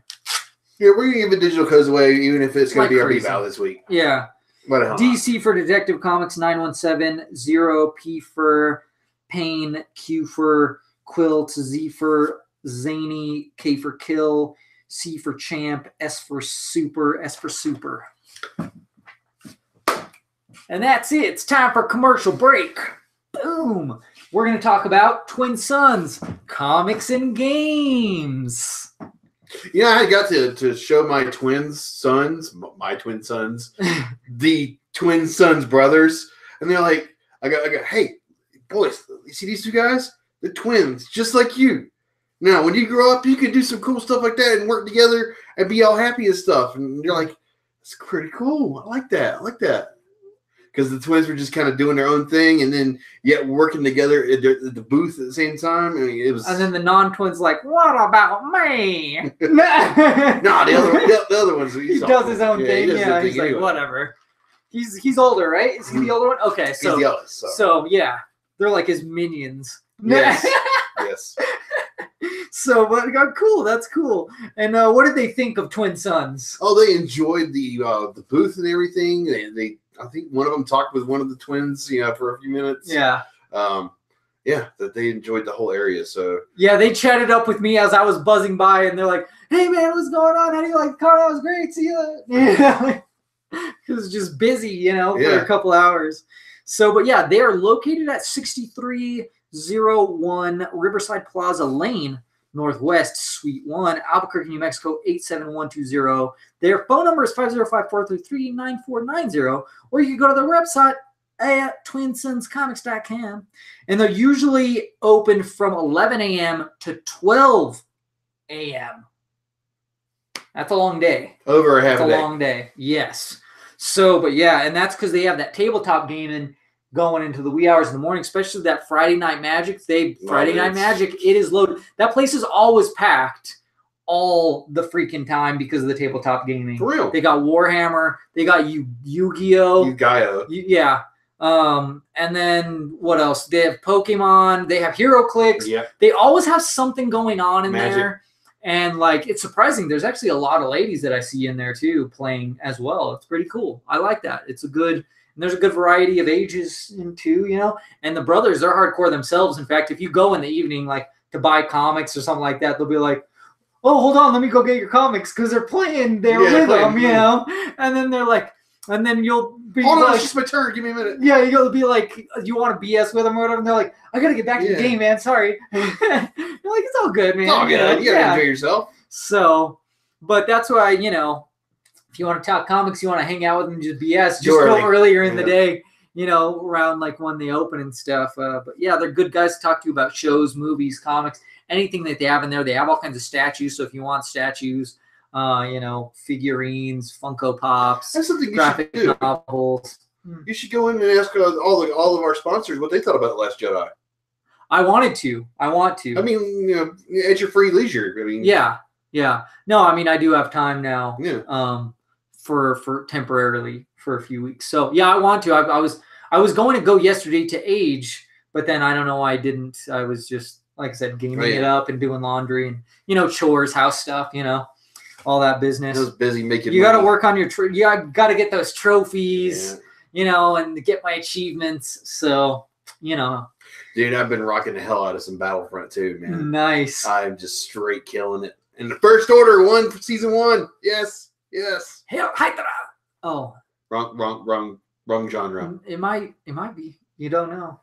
Yeah, we're gonna give the digital codes away, even if it's gonna be a reval this week. Yeah. DC for Detective Comics 917, 0 P for Pain, Q for Quilt, Z for Zany, K for Kill, C for Champ, S for Super, S for Super. And that's it. It's time for a commercial break. Boom. We're going to talk about Twin Sons, comics and games. Yeah, I got to show my twin sons, the Twin Sons brothers, and they're like, I go, hey, boys, you see these two guys? They're twins, just like you. Now, when you grow up, you can do some cool stuff like that and work together and be all happy and stuff. And you're like, that's pretty cool. I like that. Because the twins were just kind of doing their own thing and then yet working together at the booth at the same time. I mean, it was. And then the non-twins like, what about me? the other one's. He does his own thing. Yeah, he's like, whatever. He's older, right? Is he the older one? Okay, so he's the eldest, so yeah, they're like his minions. Yes. Yes. So, but cool. That's cool. And what did they think of Twin Sons? Oh, they enjoyed the booth and everything. They I think one of them talked with one of the twins, for a few minutes. Yeah. That they enjoyed the whole area. So yeah, they chatted up with me as I was buzzing by, and they're like, "Hey man, what's going on? How do you like the car? That was great. See you." It was just busy, for a couple hours. So, but yeah, they are located at 6301 Riverside Plaza Lane, Northwest, Suite 1, Albuquerque, New Mexico, 87120. Their phone number is 505-433-9490, or you can go to their website at twinsonscomics.com. And they're usually open from 11 a.m. to 12 a.m. That's a long day. Over a half a day. That's a long day, yes. So, but yeah, and that's because they have that tabletop gaming going into the wee hours in the morning, especially that Friday Night Magic. Night Magic, it is loaded. That place is always packed all the freaking time because of the tabletop gaming. For real. They got Warhammer. They got Yu-Gi-Oh. Yeah. And then what else? They have Pokemon. They have HeroClix. Yeah. They always have something going on in there. And like, it's surprising. There's actually a lot of ladies that I see in there too playing as well. It's pretty cool. I like that. It's and there's a good variety of ages in too, and the brothers, they're hardcore themselves. In fact, if you go in the evening, like to buy comics or something like that, they'll be like, oh, hold on, let me go get your comics. Cause they're playing there with them, and then they're like, and then you'll be hold on, it's just my turn. Give me a minute. Yeah. You'll be like, you want to BS with them or whatever. And they're like, I got to get back to the game, man. Sorry. You're like, it's all good, man. It's all good. You got to enjoy yourself. So, But that's why, you know, if you want to talk comics, you want to hang out with them, just BS, just Early. go earlier in the day, you know, around like when they open and stuff. But yeah, they're good guys to talk to you about shows, movies, comics, anything that they have in there. They have all kinds of statues. So if you want statues, you know, figurines, Funko Pops, That's something you graphic should do. novels. You should go in and ask all of our sponsors what they thought about The Last Jedi. I want to. I mean, you know, at your free leisure. I mean, yeah. No, I mean, I do have time now. Yeah. For temporarily for a few weeks. So yeah, I want to. I was going to go yesterday to Age, but then I don't know why I didn't. I was just, like I said, gaming it up and doing laundry and, you know, chores, house stuff, you know, all that business. I was busy making. You got to work on your. You got to get those trophies, you know, and get my achievements. So, you know. Dude, I've been rocking the hell out of some Battlefront too, man. Nice. I'm just straight killing it. And the First Order won for season 1. Yes. Hell, Hydra. Oh. Wrong genre. It might be. You don't know.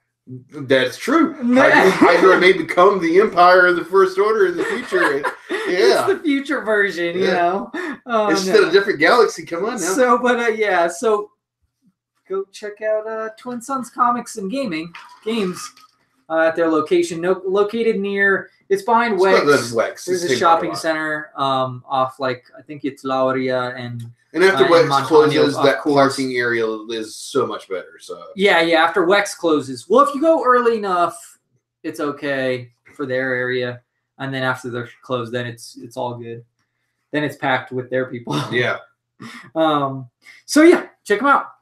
That's true. Hydra may become the empire of the First Order in the future. It's the future version, you know. It's still a different galaxy. Come on now. So, but so go check out Twin Suns Comics and Games at their location. Located near. It's behind Wex. There's a shopping center off, like, I think it's Lauria and after Wex closes, that parking area is so much better. So yeah, after Wex closes. Well, if you go early enough, it's okay for their area, and then after they're closed, then it's all good. Then it's packed with their people. Yeah. So yeah, check them out.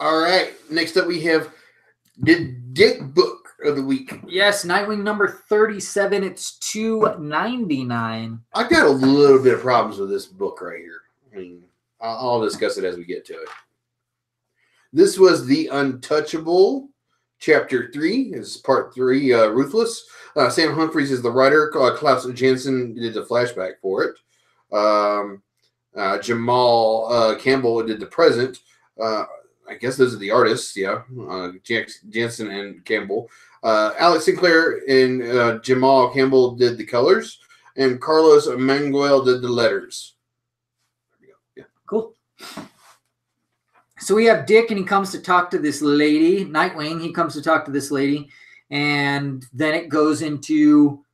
All right. Next up, we have the Dick Book of the week. Yes, Nightwing number 37. It's $2.99. I've got a little bit of problems with this book right here. I mean, I'll discuss it as we get to it. This was The Untouchable, Chapter 3. It's Part 3, Ruthless. Sam Humphries is the writer. Klaus Janson did the flashback for it. Jamal Campbell did the present. I guess those are the artists, yeah. Jansen and Campbell. Alex Sinclair and Jamal Campbell did the colors, and Carlos Manuel did the letters. There we go. Yeah. Cool. So we have Dick, and he comes to talk to this lady. Nightwing, he comes to talk to this lady, and then it goes into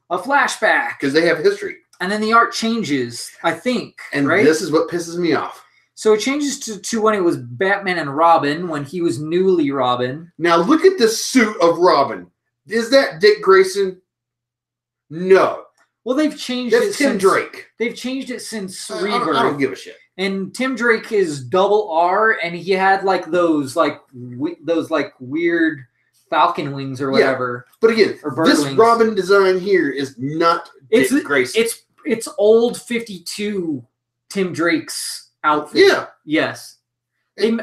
a flashback. Because they have history. And then the art changes, I think. And right? This is what pisses me off. So it changes to when it was Batman and Robin, when he was newly Robin. Now look at the suit of Robin. Is that Dick Grayson? No. Well, they've changed That's Tim Drake. They've changed it since Rebirth. I don't give a shit. And Tim Drake is double R, and he had like those weird falcon wings or whatever. Yeah. But again, this wings. Robin design here is not Dick Grayson. It's old 52 Tim Drake's outfit. Yeah. Yes. It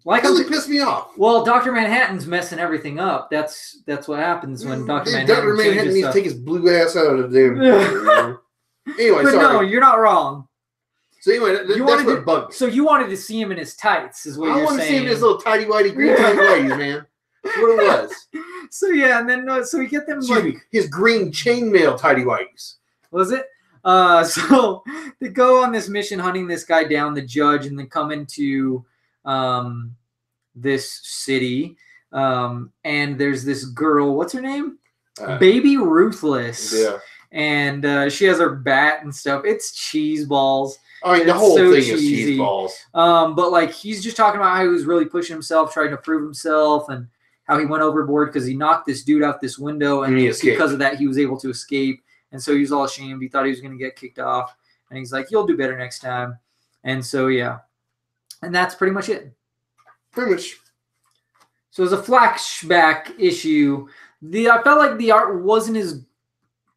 really pissed me off. Well, Dr. Manhattan's messing everything up. That's what happens when Dr. Manhattan needs to take his blue ass out of the damn. Anyway, but sorry. No, you're not wrong. So anyway, that's what bugged me. So you wanted to see him in his tights, is what you're saying. I want to see him in his little tighty whitey green tighty whities, man. That's what it was. So yeah, and then so we get them his green chainmail tighty whities. Was it? So they go on this mission hunting this guy down, the judge, and then come into this city. And there's this girl. What's her name? Baby Ruthless. Yeah. And she has her bat and stuff. It's cheese balls. I mean, the whole thing is cheese balls. But like he's just talking about how he was really pushing himself, trying to prove himself, and how he went overboard because he knocked this dude out this window, and because of that, he was able to escape. And so he was all ashamed. He thought he was going to get kicked off. And he's like, you'll do better next time. And so, yeah. And that's pretty much it. Pretty much. So it was a flashback issue. I felt like the art wasn't as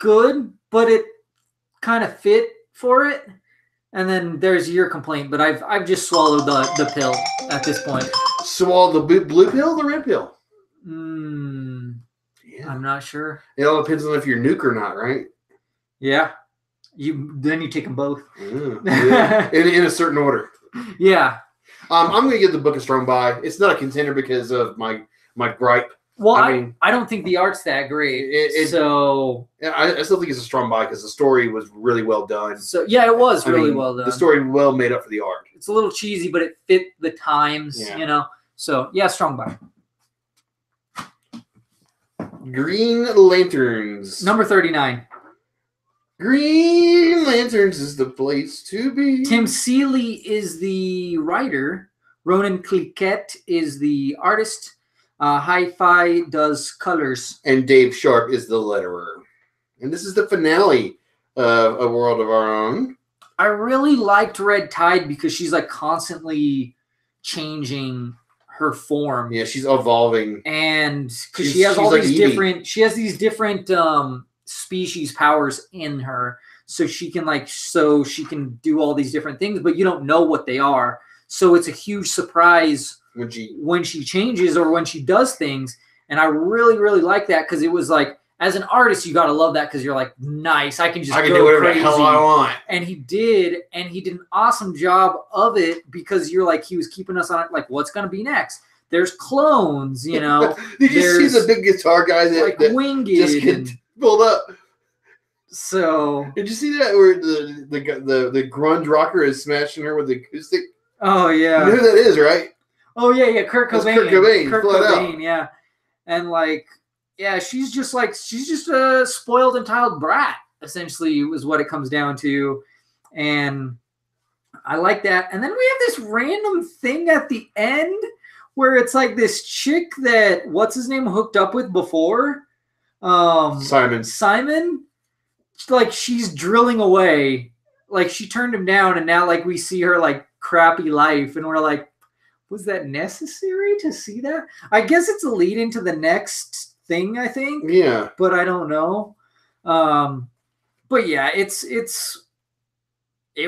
good, but it kind of fit for it. And then there's your complaint, but I've just swallowed the pill at this point. Swallow the blue pill or the red pill? Yeah. I'm not sure. It all depends on if you're nuke or not, right? Yeah. Then you take them both. Yeah. in a certain order. Yeah. I'm going to give the book a strong buy. It's not a contender because of my gripe Well, I don't think the art's that great. So I still think it's a strong buy because the story was really well done. So yeah, it was really well done. The story well made up for the art. It's a little cheesy, but it fit the times, you know. So yeah, strong buy. Green Lanterns. Number 39. Green Lanterns is the place to be. Tim Seeley is the writer. Ronan Cliquette is the artist. Hi-Fi does colors. And Dave Sharp is the letterer. And this is the finale of A World of Our Own. I really liked Red Tide because she's like constantly changing her form. Yeah, she's evolving. And because she has all these different, species powers in her. So she can do all these different things, but you don't know what they are. So it's a huge surprise when she changes or when she does things. And I really, really like that because it was like, as an artist, you got to love that because you're like, nice, I can do whatever crazy. The hell I want. And he did an awesome job of it because you're like, he was keeping us on it, like, what's going to be next? There's clones, you know. Did you see the big guitar guy that Winged just get pulled up? So did you see that where the grunge rocker is smashing her with the acoustic? Oh yeah, you know who that is, right? Oh yeah, Kurt Cobain. Kurt Cobain, yeah. And like, yeah, she's just a spoiled, entitled brat. Essentially, is what it comes down to, and I like that. And then we have this random thing at the end where it's like this chick that what's his name hooked up with before, Simon. Like she's drilling away, like she turned him down, and now like we see her like crappy life, and we're like, was that necessary to see that? I guess it's a lead into the next thing, I think. Yeah, but I don't know. But yeah, it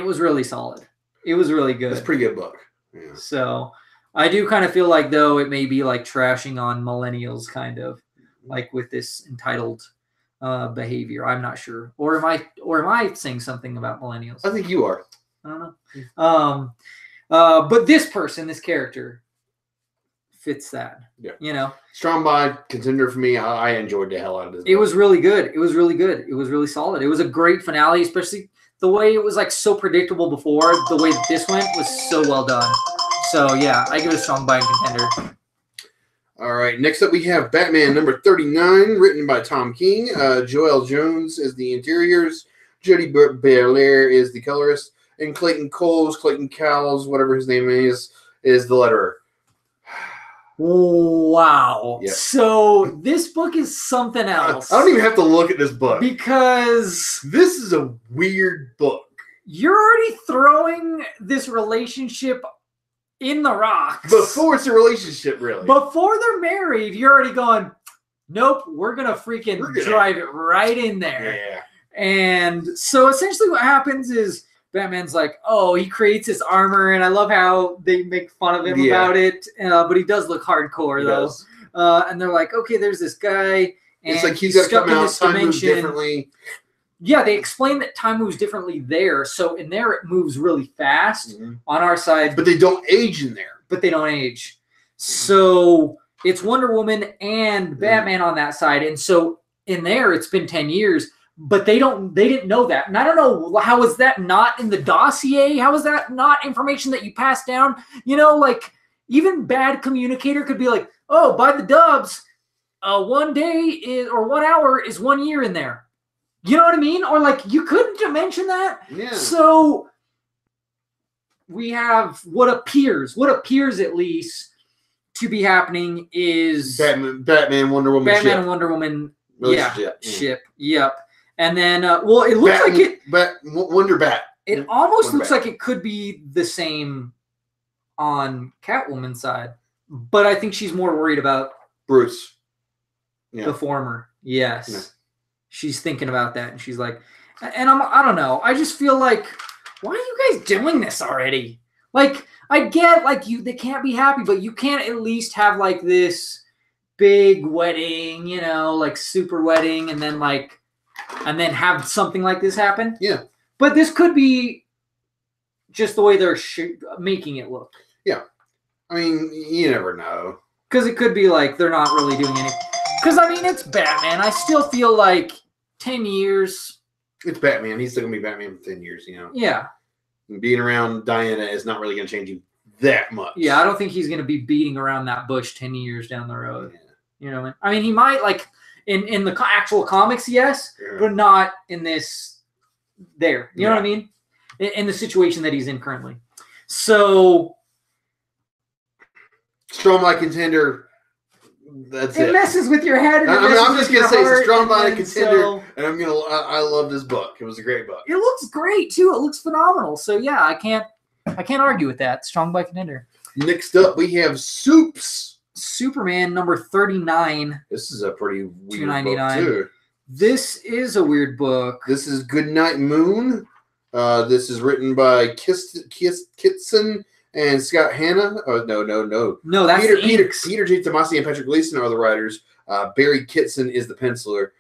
was really solid. It was really good. It's a pretty good book. Yeah. So I do kind of feel like though it may be like trashing on millennials, kind of like with this entitled behavior. I'm not sure, or am I saying something about millennials? I think you are. I don't know. But this character fits that. Yeah, you know, strong buy contender for me. I enjoyed the hell out of this. It was really good. It was really good. It was really solid. It was a great finale, especially the way it was like so predictable before. The way this went was so well done. So yeah, I give it a strong buy and contender. All right, next up we have Batman number 39, written by Tom King. Joel Jones is the interiors. Jody Belair is the colorist. And Clayton Cowles, whatever his name is the letterer. Wow. Yep. So this book is something else. I don't even have to look at this book. Because this is a weird book. You're already throwing this relationship in the rocks. Before it's a relationship, really. Before they're married, you're already going, nope, we're going to freaking drive it right in there. Yeah. And so essentially what happens is Batman's like, oh, he creates his armor, and I love how they make fun of him about it, but he does look hardcore, though. And they're like, okay, there's this guy, and it's like he's got to come out, time moves differently. Yeah, they explain that time moves differently there. So in there, it moves really fast. On our side. But they don't age in there. But they don't age. So it's Wonder Woman and Batman on that side. And so in there, it's been 10 years. But they didn't know that. And I don't know, how is that not in the dossier? How is that not information that you pass down? You know, like, even bad communicator could be like, oh, by the dubs, 1 day is, or 1 hour is 1 year in there. You know what I mean? Or like, you couldn't mention that. Yeah. So we have what appears at least to be happening is Batman, Wonder Woman, Batman and Wonder Woman, ship. Yep. And then, it looks Wonder Bat. It almost looks like it could be the same on Catwoman's side, but I think she's more worried about Bruce. The former. Yes. Yeah. She's thinking about that, and she's like, and I don't know. I just feel like, why are you guys doing this already? Like, I get, like, they can't be happy, but you can't at least have, like, this big wedding, you know, like, super wedding, and then have something like this happen. Yeah. But this could be just the way they're making it look. Yeah. I mean, you never know. Because it could be like they're not really doing anything. Because, I mean, it's Batman. I still feel like 10 years. It's Batman. He's still going to be Batman for 10 years, you know? Yeah. And being around Diana is not really going to change him that much. Yeah, I don't think he's going to be beating around that bush 10 years down the road. Yeah. You know what I mean? He might, like, in the actual comics, yes, but not in this there. You know what I mean? In the situation that he's in currently. So... Strong by contender. That's it. It messes with your head. And I'm just gonna say it's a strong by contender, and I love this book. It was a great book. It looks great too. It looks phenomenal. So yeah, I can't argue with that. Strong by contender. Next up, we have Soups. Superman number 39. This is a pretty weird $2.99. book too. This is a weird book. This is Goodnight Moon. This is written by Kitson and Scott Hanna. Oh, no. No, that's Peter J. Tomasi and Patrick Gleason are the writers. Barry Kitson is the penciler.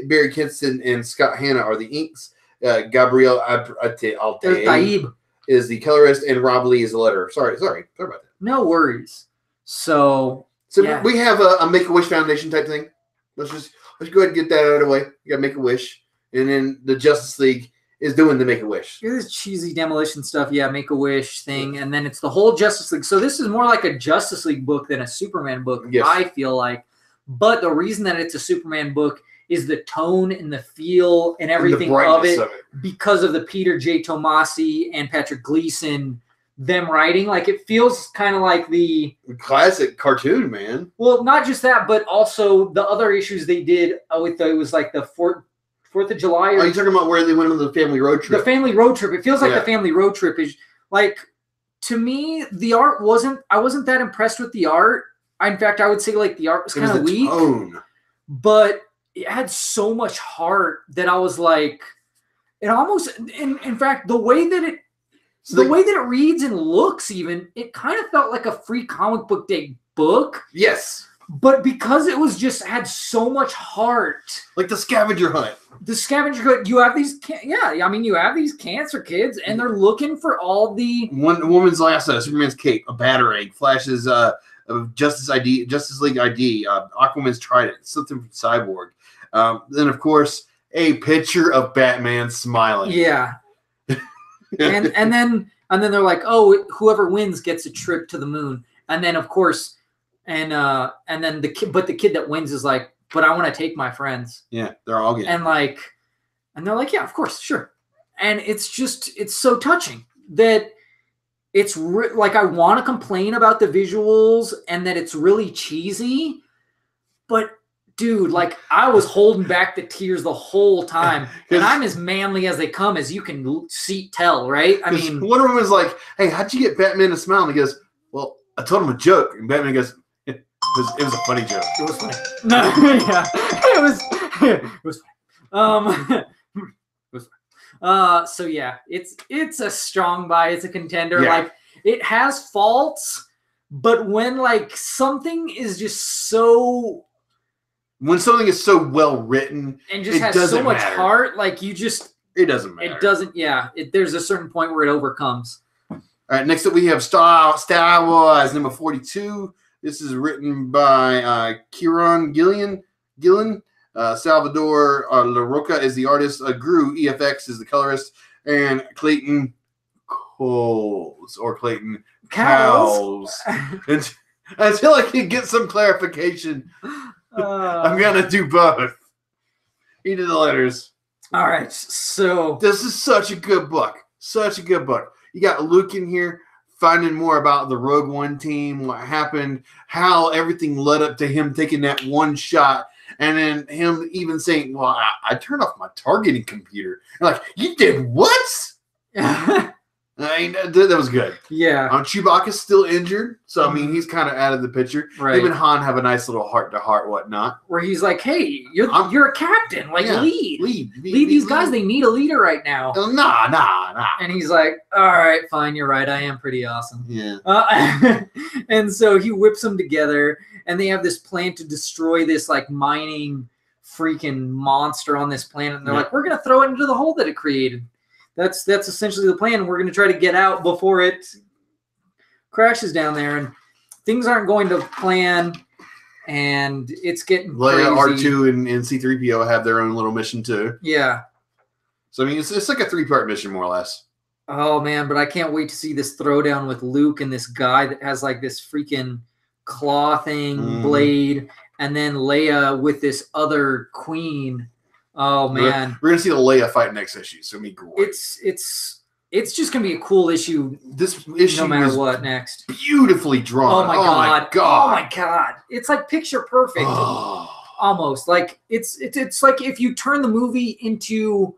Barry Kitson and Scott Hanna are the inks. Gabriel Altaib is the colorist, and Rob Lee is the letterer. Sorry about that. No worries. So yeah. We have a Make-A-Wish Foundation type thing. Let's go ahead and get that out of the way. You got Make-A-Wish, and then the Justice League is doing the Make-A-Wish. It is cheesy demolition stuff, yeah, Make-A-Wish thing, and then it's the whole Justice League. So this is more like a Justice League book than a Superman book, yes. I feel like. But the reason that it's a Superman book is the tone and the feel and everything of it because of the Peter J. Tomasi and Patrick Gleason, them writing. Like, it feels kind of like the classic cartoon, man. Well, not just that, but also the other issues they did with it was like the Fourth of July. Are you talking about where they went on the family road trip? The family road trip. It feels like the family road trip is like, to me, the art I wasn't that impressed with the art. In fact, I would say like the art was kind of weak. Tone. But it had so much heart that I was like, it almost, in fact, the way that it reads and looks, even, it kind of felt like a free comic book day book. Yes. But because it was just had so much heart. Like the scavenger hunt. The scavenger hunt, you have these, you have these cancer kids, and they're looking for all the... One woman's lasso, Superman's cape, a batarang, Flash's Justice League ID, Aquaman's trident, something from Cyborg. Then, of course, a picture of Batman smiling. Yeah. and then they're like, oh, whoever wins gets a trip to the moon. And then, of course... And then the kid that wins is like, but I want to take my friends. Yeah, they're all getting. And they're like, yeah, of course, sure. And it's so touching that it's like, I want to complain about the visuals and that it's really cheesy, but dude, like, I was holding back the tears the whole time, and I'm as manly as they come, as you can tell, right? I mean, one of them is like, hey, how'd you get Batman to smile? And he goes, well, I told him a joke, and Batman goes, it was a funny joke. It was funny. No, yeah, it was funny. It was funny. So yeah, it's a strong buy. It's a contender. Yeah. Like, it has faults, but when like something is just so, when something is so well written and just has so much heart, like it doesn't matter. It doesn't. Yeah, there's a certain point where it overcomes. All right, next up we have Star Wars number 42. This is written by Kieron Gillen. Salvador LaRocca is the artist. Gru EFX is the colorist. And Clayton Cowles. Until I can get some clarification, I'm going to do both. He did the letters. All right, so... This is such a good book. Such a good book. You got Luke in here finding more about the Rogue One team, what happened, how everything led up to him taking that one shot, and then him even saying, well, I turned off my targeting computer. And like, you did what? I mean, that was good. Yeah. Chewbacca's still injured, so I mean, he's kind of out of the picture. Right. Him and Han have a nice little heart-to-heart whatnot. Where he's like, hey, you're a captain. Like, lead these guys. They need a leader right now. Nah. And he's like, all right, fine, you're right. I am pretty awesome. Yeah. And so he whips them together, and they have this plan to destroy this, like, mining freaking monster on this planet. And they're like, we're going to throw it into the hole that it created. That's essentially the plan. We're going to try to get out before it crashes down there. And things aren't going to plan, and it's getting Leia, crazy. R2, and C-3PO have their own little mission too. Yeah. So I mean, it's like a 3-part mission more or less. Oh man, but I can't wait to see this throwdown with Luke and this guy that has like this freaking claw thing, blade, and then Leia with this other queen. Oh man, we're gonna see the Leia fight next issue. So it'll be great. It's just gonna be a cool issue. This issue, no matter what next, beautifully drawn. Oh my god! Oh my god! It's like picture perfect, almost. Like it's like if you turn the movie into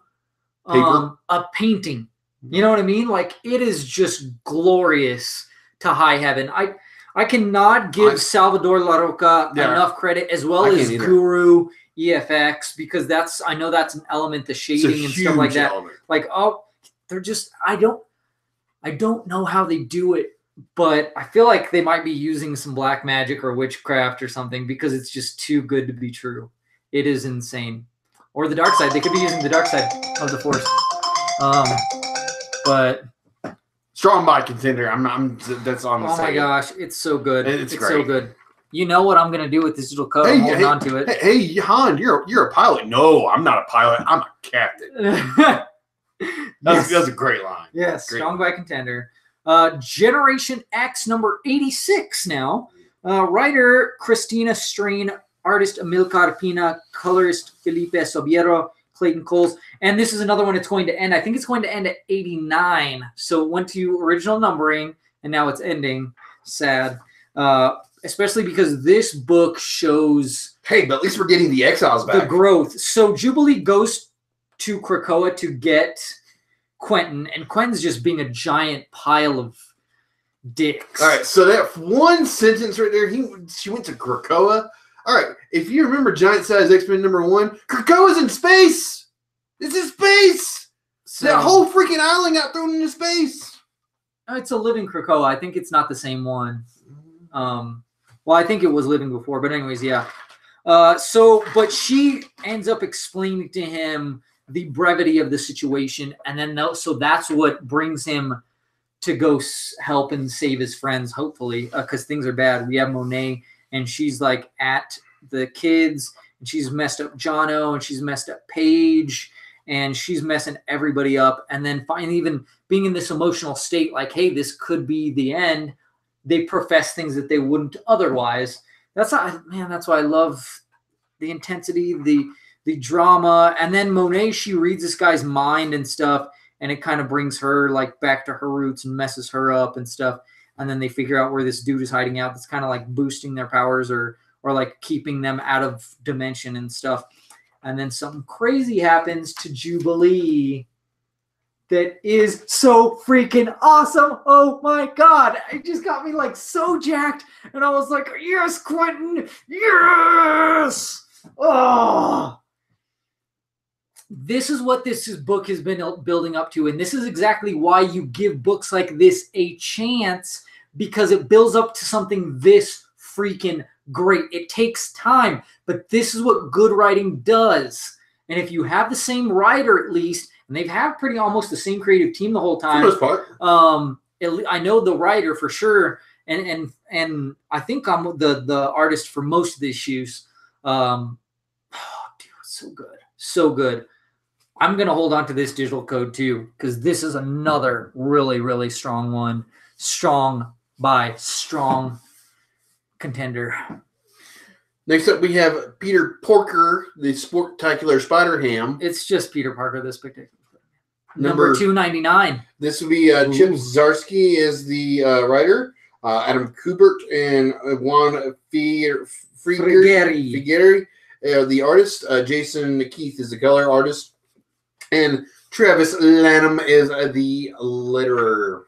a painting. You know what I mean? Like it is just glorious to high heaven. I cannot give Salvador La Roca enough credit, as well as Guru EFX, because I know that's an element, the shading and stuff like that. Element. Like, oh, they're just I don't know how they do it, but I feel like they might be using some black magic or witchcraft or something, because it's just too good to be true. It is insane. Or the dark side. They could be using the dark side of the Force. But strong by contender. That's on the Oh my gosh, it's so good. It's great. So good. You know what I'm gonna do with this little code? I'm holding on to it. Hey, Han, you're a pilot. No, I'm not a pilot. I'm a captain. That's a great line. Yes, great strong by contender. Generation X number 86 now. Writer Christina Strain, artist Amilcar Pina, colorist Felipe Sobiero, Clayton Coles. And this is another one that's going to end. I think it's going to end at 89. So it went to original numbering, and now it's ending. Sad. Especially because this book shows... Hey, but at least we're getting the exiles back. The growth. So Jubilee goes to Krakoa to get Quentin, and Quentin's just being a giant pile of dicks. All right, so that one sentence right there, she went to Krakoa. All right, if you remember Giant Size X-Men #1, Krakoa's in space. It's in space. So, that whole freaking island got thrown into space. It's a living Krakoa. I think it's not the same one. Well, I think it was living before, but anyways, yeah. But she ends up explaining to him the brevity of the situation, and then so that's what brings him to go help and save his friends, hopefully, because things are bad. We have Monet, and she's like at the kids, and she's messed up Jono, and she's messed up Paige, and she's messing everybody up. And then finally, even being in this emotional state, like, hey, this could be the end. They profess things that they wouldn't otherwise. That's why I love the intensity, the drama. And then Monet, she reads this guy's mind and stuff, and it kind of brings her like back to her roots and messes her up and stuff. And then they figure out where this dude is hiding out. That's kind of like boosting their powers or like keeping them out of dimension and stuff. And then something crazy happens to Jubilee that is so freaking awesome. Oh my God. It just got me like so jacked. And I was like, yes, Quentin. Yes. Oh. This is what this book has been building up to. And this is exactly why you give books like this a chance, because it builds up to something this freaking great. It takes time, but this is what good writing does. And if you have the same writer, at least, and they've had pretty almost the same creative team the whole time. For the most part. I know the writer for sure, and I think I'm the artist for most of the issues. Oh, dude, so good, so good. I'm gonna hold on to this digital code too, because this is another really, really strong one. Strong by strong contender. Next up, we have Peter Porker, the Sportacular Spider-Ham. It's just Peter Parker, the Spectacular. Number 299. This would be Chip Zdarsky is the writer, Adam Kubert and Juan Figueri, the artist. Jason Keith is the color artist, and Travis Lanham is the letterer.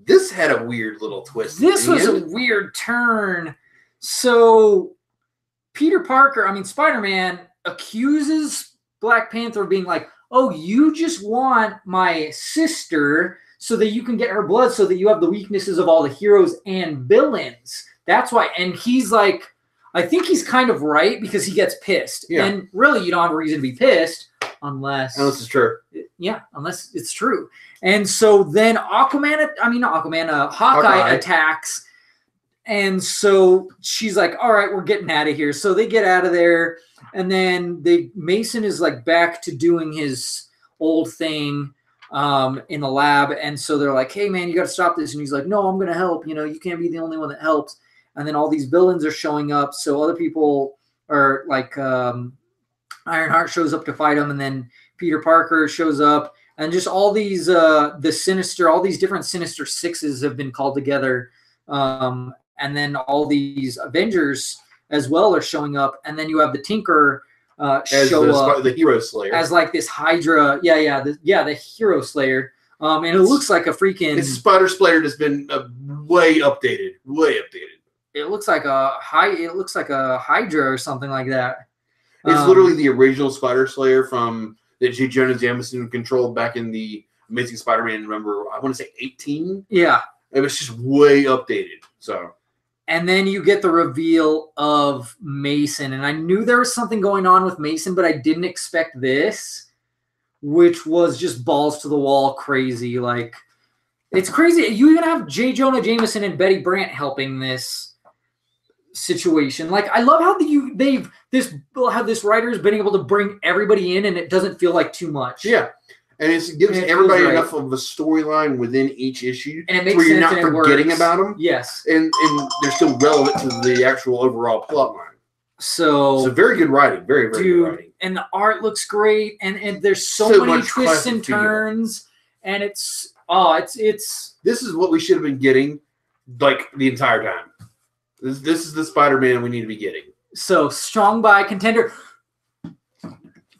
This had a weird little twist. This was a weird turn. So Peter Parker, Spider-Man, accuses Black Panther of being like, oh, you just want my sister so that you can get her blood so that you have the weaknesses of all the heroes and villains. That's why. And he's like, I think he's kind of right, because he gets pissed. Yeah. And really, you don't have a reason to be pissed unless it's true. Yeah, unless it's true. And so then Hawkeye attacks. And so she's like, all right, we're getting out of here. So they get out of there. And then Mason is like back to doing his old thing in the lab. And so they're like, hey, man, you got to stop this. And he's like, no, I'm going to help. You know, you can't be the only one that helps. And then all these villains are showing up. So other people are like Ironheart shows up to fight him. And then Peter Parker shows up. And just all these all these different Sinister Sixes have been called together. And then all these Avengers as well are showing up. And then you have the Tinker show up. The Hero Slayer. As like this Hydra. The Hero Slayer. And it looks like a freaking... It's Spider Slayer that's been way updated. It looks like a Hydra or something like that. It's literally the original Spider Slayer from that J. Jonah Jameson controlled back in the Amazing Spider-Man, remember, I want to say 18? Yeah. It was just way updated. So, and then you get the reveal of Mason. And I knew there was something going on with Mason, but I didn't expect this, which was just balls to the wall crazy. Like, it's crazy. You even have J. Jonah Jameson and Betty Brant helping this situation. Like, I love how this writer has been able to bring everybody in and it doesn't feel like too much. Yeah. And it gives everybody enough of a storyline within each issue and it makes where you're sense not and forgetting about them. Yes. And they're still relevant to the actual overall plot line. So very good writing. Very, very good writing. And the art looks great. And there's so many twists and turns. And it's this is what we should have been getting like the entire time. This is the Spider-Man we need to be getting. So strong by contender.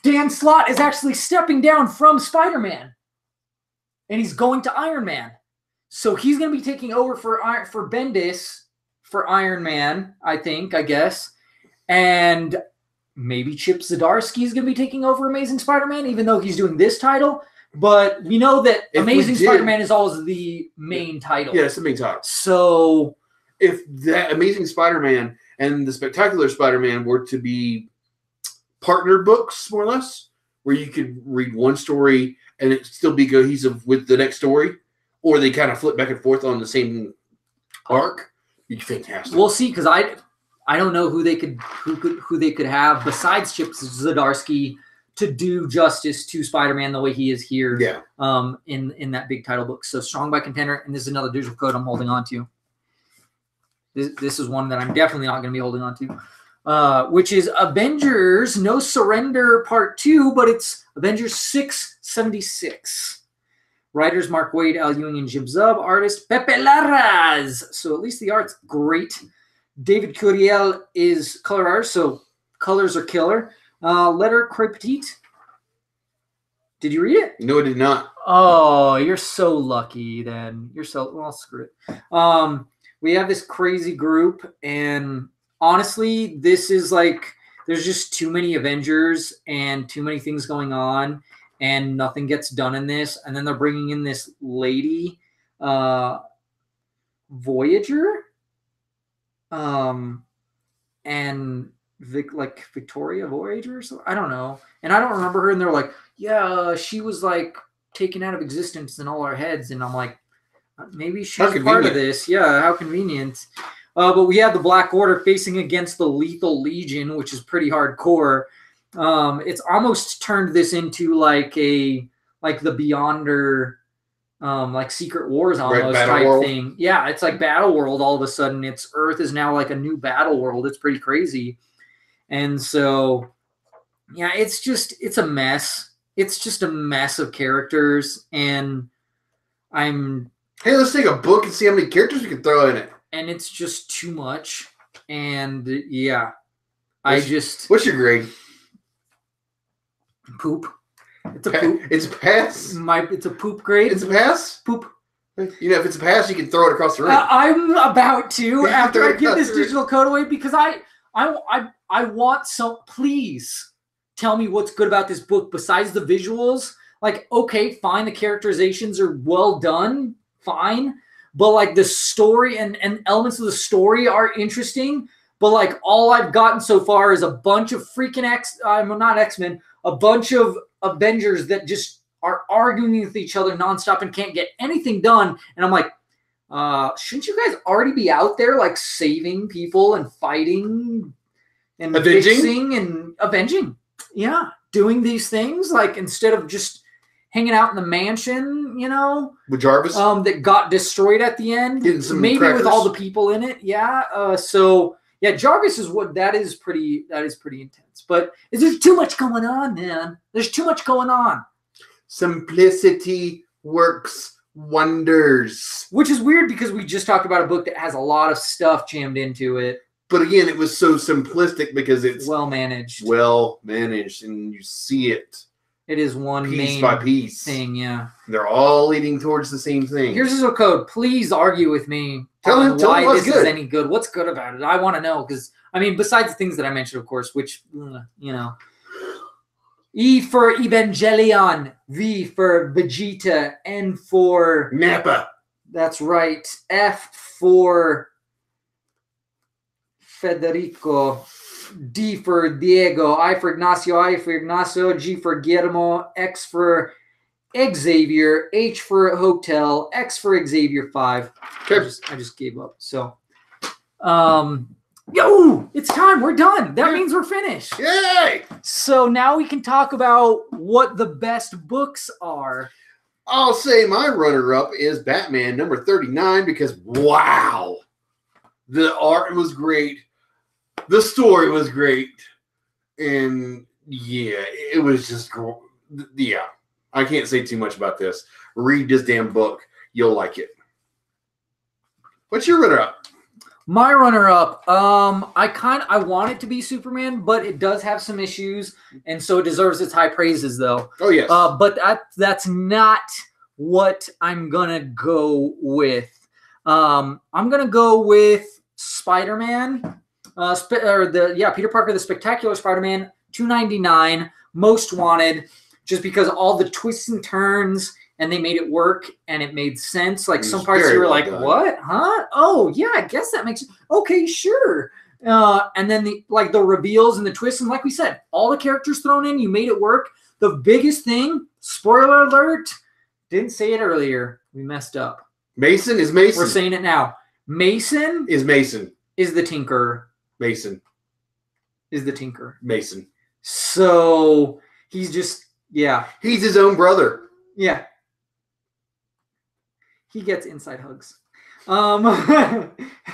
Dan Slott is actually stepping down from Spider-Man. And he's going to Iron Man. So he's going to be taking over for Bendis for Iron Man, I guess. And maybe Chip Zdarsky is going to be taking over Amazing Spider-Man, even though he's doing this title. But we know that Amazing Spider-Man is always the main title. Yeah, it's the main title. So if that Amazing Spider-Man and the Spectacular Spider-Man were to be partner books, more or less, where you could read one story and it still be cohesive with the next story, or they kind of flip back and forth on the same arc, it'd be fantastic. We'll see, because I don't know who they could have besides Chip Zdarsky to do justice to Spider-Man the way he is here. Yeah. In that big title book. So strong by contender, and this is another digital code I'm holding on to. This is one that I'm definitely not going to be holding on to, which is Avengers No Surrender Part 2, but it's Avengers 676. Writers Mark Waid, Al Ewing, and Jim Zub. Artist Pepe Larraz. So at least the art's great. David Curiel is color art, so colors are killer. Letter Croix Petit. Did you read it? No, I did not. Oh, you're so lucky then. Well, screw it. We have this crazy group, and honestly, this is like, there's just too many Avengers and too many things going on, and nothing gets done in this. And then they're bringing in this lady, Voyager, and Victoria Voyager or something. I don't know. And I don't remember her. And they're like, yeah, she was like taken out of existence in all our heads. And I'm like, maybe she's part of this. Yeah, how convenient. But we have the Black Order facing against the Lethal Legion, which is pretty hardcore. It's almost turned this into like the Beyonder, like Secret Wars almost type thing. Yeah, it's like Battle World all of a sudden. Earth is now like a new battle world. It's pretty crazy. And so, yeah, it's a mess. It's just a mess of characters. And hey, let's take a book and see how many characters we can throw in it. And it's just too much. And yeah, what's your grade? Poop. It's a poop. It's a pass. It's a poop grade. It's a pass? Poop. You know, if it's a pass, you can throw it across the room. I'm about to after I give this digital code away, because I want some. Please tell me what's good about this book besides the visuals. Like, okay, fine, the characterizations are well done, fine, but like the story and elements of the story are interesting. But like all I've gotten so far is a bunch of freaking not X-Men, a bunch of Avengers that just are arguing with each other nonstop and can't get anything done. And I'm like, Shouldn't you guys already be out there like saving people and fighting and Avenging? fixing and avenging? Yeah, doing these things like instead of just hanging out in the mansion, with Jarvis, that got destroyed at the end. Getting some maybe crackers. with all the people in it. Yeah. So yeah, Jarvis is that is pretty intense. But there's too much going on, man. There's too much going on. Simplicity works wonders. Which is weird because we just talked about a book that has a lot of stuff jammed into it. But again, it was so simplistic because it's well managed, and you see it. It is one piece by piece thing, yeah. They're all leading towards the same thing. Here's a code. Please argue with me. Tell him why what's this good. is any good. What's good about it? I want to know because besides the things that I mentioned, of course, which E for Evangelion, V for Vegeta, N for Nappa. That's right. F for Federico. D for Diego, I for Ignacio, G for Guillermo, X for Xavier, H for Hotel, X for Xavier 5. Okay. I just gave up. So, it's time. We're done. That means we're finished. Yay! So now we can talk about what the best books are. I'll say my runner-up is Batman number 39 because, wow, the art was great. The story was great. And, yeah, it was just, yeah. I can't say too much about this. Read this damn book. You'll like it. What's your runner-up? My runner-up, I want it to be Superman, but it does have some issues, and so it deserves its high praises, though. Oh, yes. But that's not what I'm going to go with. I'm going to go with Spider-Man. Peter Parker, the Spectacular Spider-Man, $2.99, Most Wanted, just because all the twists and turns, and they made it work, and it made sense. Like some parts you were like, what? Huh? Oh, yeah, I guess that makes sense. Okay, sure. And then the reveals and the twists, and like we said, all the characters thrown in, you made it work. The biggest thing, spoiler alert, didn't say it earlier. We messed up. Mason is Mason. We're saying it now. Mason is the Tinkerer. Mason is the Tinkerer. Mason. So he's just, yeah. He's his own brother. Yeah. He gets inside hugs.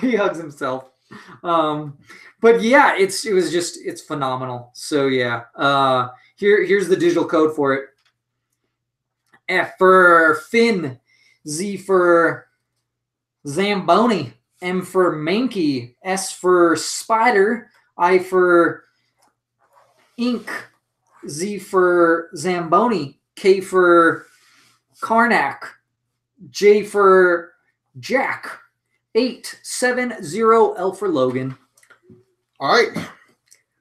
He hugs himself. But yeah, it's phenomenal. So yeah. Here's the digital code for it. F for Finn, Z for Zamboni, M for Mankey, S for Spider, I for Ink, Z for Zamboni, K for Karnak, J for Jack, 870 L for Logan. All right.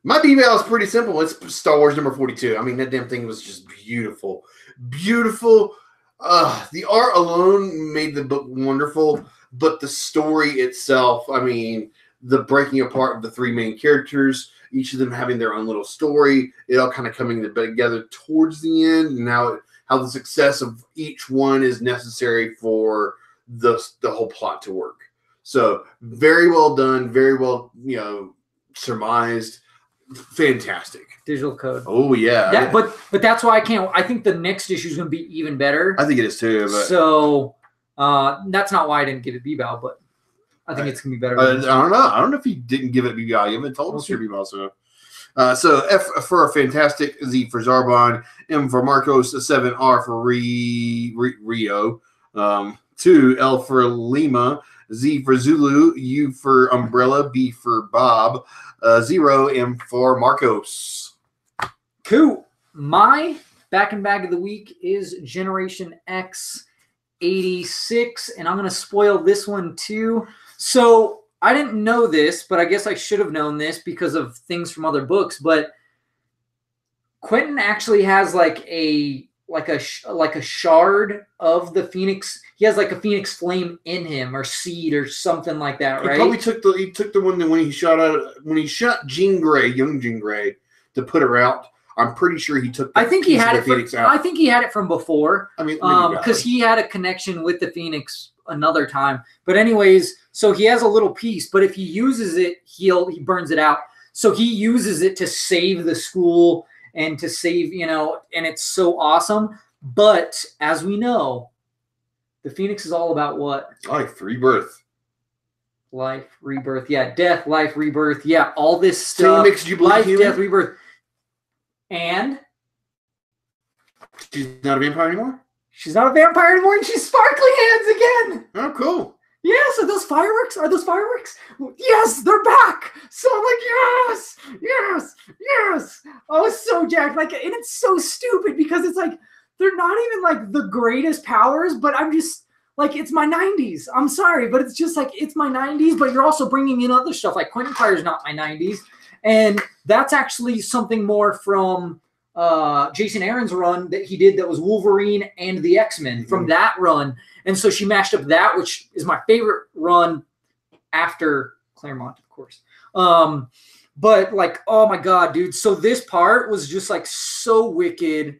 My email is pretty simple. It's Star Wars number 42. I mean, that damn thing was just beautiful. Beautiful. The art alone made the book wonderful, but the story itself, I mean, the breaking apart of the three main characters, each of them having their own little story, it all kind of coming together towards the end, and how the success of each one is necessary for the whole plot to work. So very well done, very well, surmised. Fantastic. Digital code. Oh yeah. But that's why I think the next issue is going to be even better. I think it is too. But so that's not why I didn't give it B-Bow, but I think it's going to be better. I don't know. I don't know if you didn't give it B-Bow. You haven't told us your B-Bow. So F for Fantastic, Z for Zarbon, M for Marcos, 7 R for Rio, 2 L for Lima, Z for Zulu, U for Umbrella, B for Bob, 0 M for Marcos. Cool. My back and bag of the week is Generation X 86, and I'm going to spoil this one too. So I didn't know this, but I guess I should have known this because of things from other books. But Quentin actually has like a shard of the Phoenix. He has like a Phoenix flame in him, or seed, or something like that, right? He probably took the one that when he shot Jean Grey, young Jean Grey, to put her out. I'm pretty sure he took. I think he had it. Phoenix out. I think he had it from before. I mean, because he had a connection with the Phoenix another time. But anyways, so he has a little piece, but if he uses it, he burns it out. So he uses it to save the school and to save, and it's so awesome. But as we know, the Phoenix is all about what? Life, rebirth. Life, rebirth. Yeah, death, life, rebirth. Yeah, all this stuff. Phoenix, do you believe life, human? death, rebirth. And she's not a vampire anymore? She's not a vampire anymore, and she's sparkly hands again. Oh, cool. Yes, are those fireworks? Are those fireworks? Yes, they're back. So I'm like, yes, yes, yes. I was so jacked. Like, and it's so stupid because it's like, they're not even like the greatest powers, but I'm just like, it's my 90s. I'm sorry, but it's just like, it's my 90s, but you're also bringing in other stuff. Like Quentin Fire's not my 90s. And that's actually something more from Jason Aaron's run that he did that was Wolverine and the X-Men from that run. And so she mashed up that, which is my favorite run after Claremont, of course. But like, oh my God, dude. So this part was just like so wicked.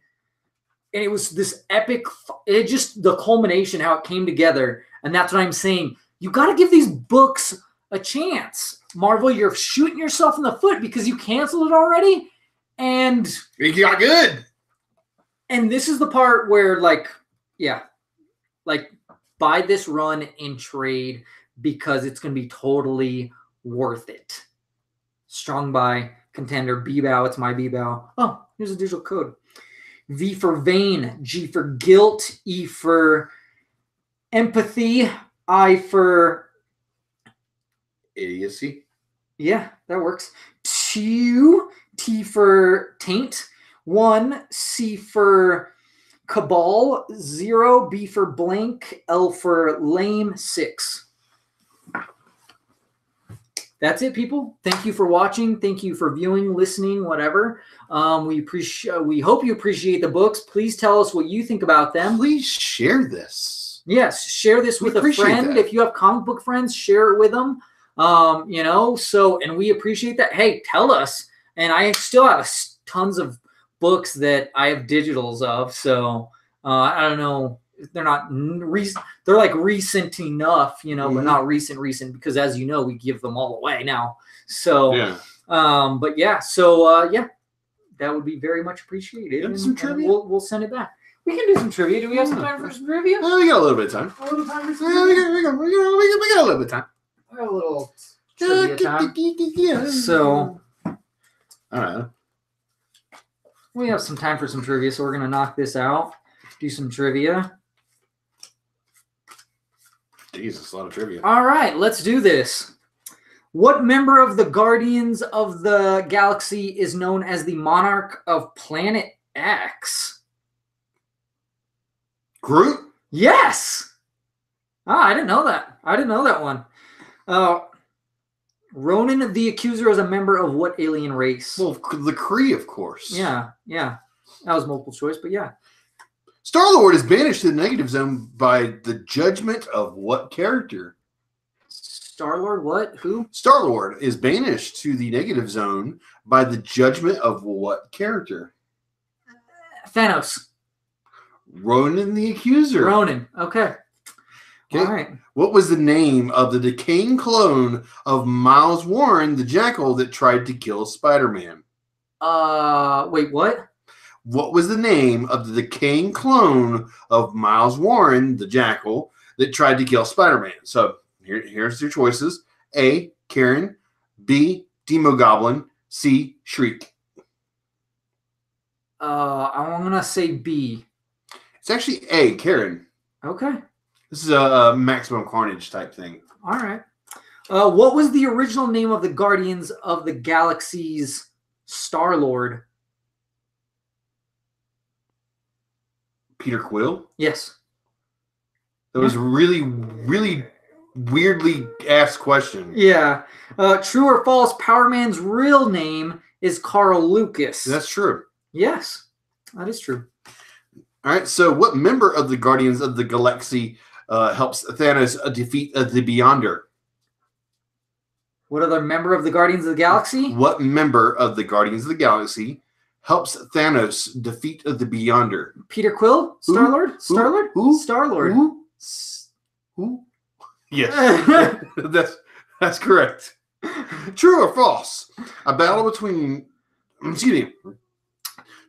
And it was this epic, it just, the culmination, how it came together. And that's what I'm saying. You got to give these books a chance. Marvel, you're shooting yourself in the foot because you canceled it already. And it got good. And this is the part where, like, yeah, like, buy this run in trade because it's going to be totally worth it. Strong by Contender. B-Bow, it's my B-Bow. Oh, here's a digital code. V for vain, G for guilt, E for empathy, I for idiocy. Yeah, that works. 2, T for taint, 1, C for cabal, 0, B for blank, L for lame, 6. That's it, people. Thank you for watching. Thank you for viewing, listening, whatever. We hope you appreciate the books. Please tell us what you think about them. Please share this. Yes, share this with a friend. That. If you have comic book friends, share it with them. And we appreciate that. Hey, tell us. And I still have tons of books that I have digitals of. So I don't know. They're not they're like recent enough, but not recent because as you know, we give them all away now. So, yeah. But yeah, so that would be very much appreciated. And some trivia. We'll send it back. We can do some trivia. Do we have some time for some trivia? We got a little bit of time. A little time for some trivia? We got a little bit of time. We got a little trivia time. So, all right. We have some time for some trivia, so we're gonna knock this out. Do some trivia. Jesus, a lot of trivia. All right, let's do this. What member of the Guardians of the Galaxy is known as the Monarch of Planet X? Groot? Yes! I didn't know that. I didn't know that one. Ronan the Accuser is a member of what alien race? Well, the Kree, of course. Yeah. That was multiple choice, but yeah. Star-Lord is banished to the negative zone by the judgment of what character? Star-Lord, what? Who? Star-Lord is banished to the negative zone by the judgment of what character? Thanos. Ronan the Accuser. Ronan. Okay. All right. What was the name of the decaying clone of Miles Warren, the Jackal that tried to kill Spider-Man? Wait, what? What was the name of the decaying clone of Miles Warren, the Jackal, that tried to kill Spider-Man? So here's your choices. A, Karen. B, Demogoblin. C, Shriek. I'm going to say B. It's actually A, Karen. Okay. This is a Maximum Carnage type thing. All right. What was the original name of the Guardians of the Galaxy's Star-Lord? Peter Quill? Yes. That was a really, really weirdly asked question. Yeah. True or false, Power Man's real name is Carl Lucas. That's true. Yes, that is true. All right. So what member of the Guardians of the Galaxy helps Thanos defeat the Beyonder? What other member of the Guardians of the Galaxy? What member of the Guardians of the Galaxy helps Thanos defeat the Beyonder? Peter Quill? Star-Lord? Star-Lord? Who? Star-Lord. Who? Who? Yes, that's correct. True or false? A battle between, excuse me.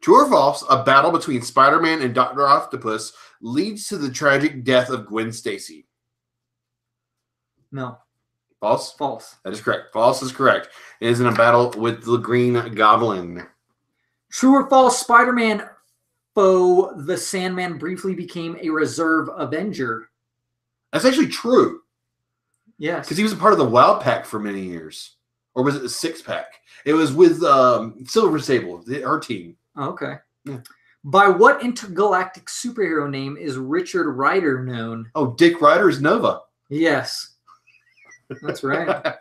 True or false? A battle between Spider-Man and Dr. Octopus leads to the tragic death of Gwen Stacy. No. False? False. That is correct. False is correct. It is in a battle with the Green Goblin. True or false? Spider-Man foe, the Sandman, briefly became a reserve Avenger. That's actually true. Yes. Because he was a part of the Wild Pack for many years. Or was it the Six Pack? It was with Silver Sable, our team. Oh, okay. Yeah. By what intergalactic superhero name is Richard Rider known? Oh, Dick Ryder is Nova. Yes. That's right.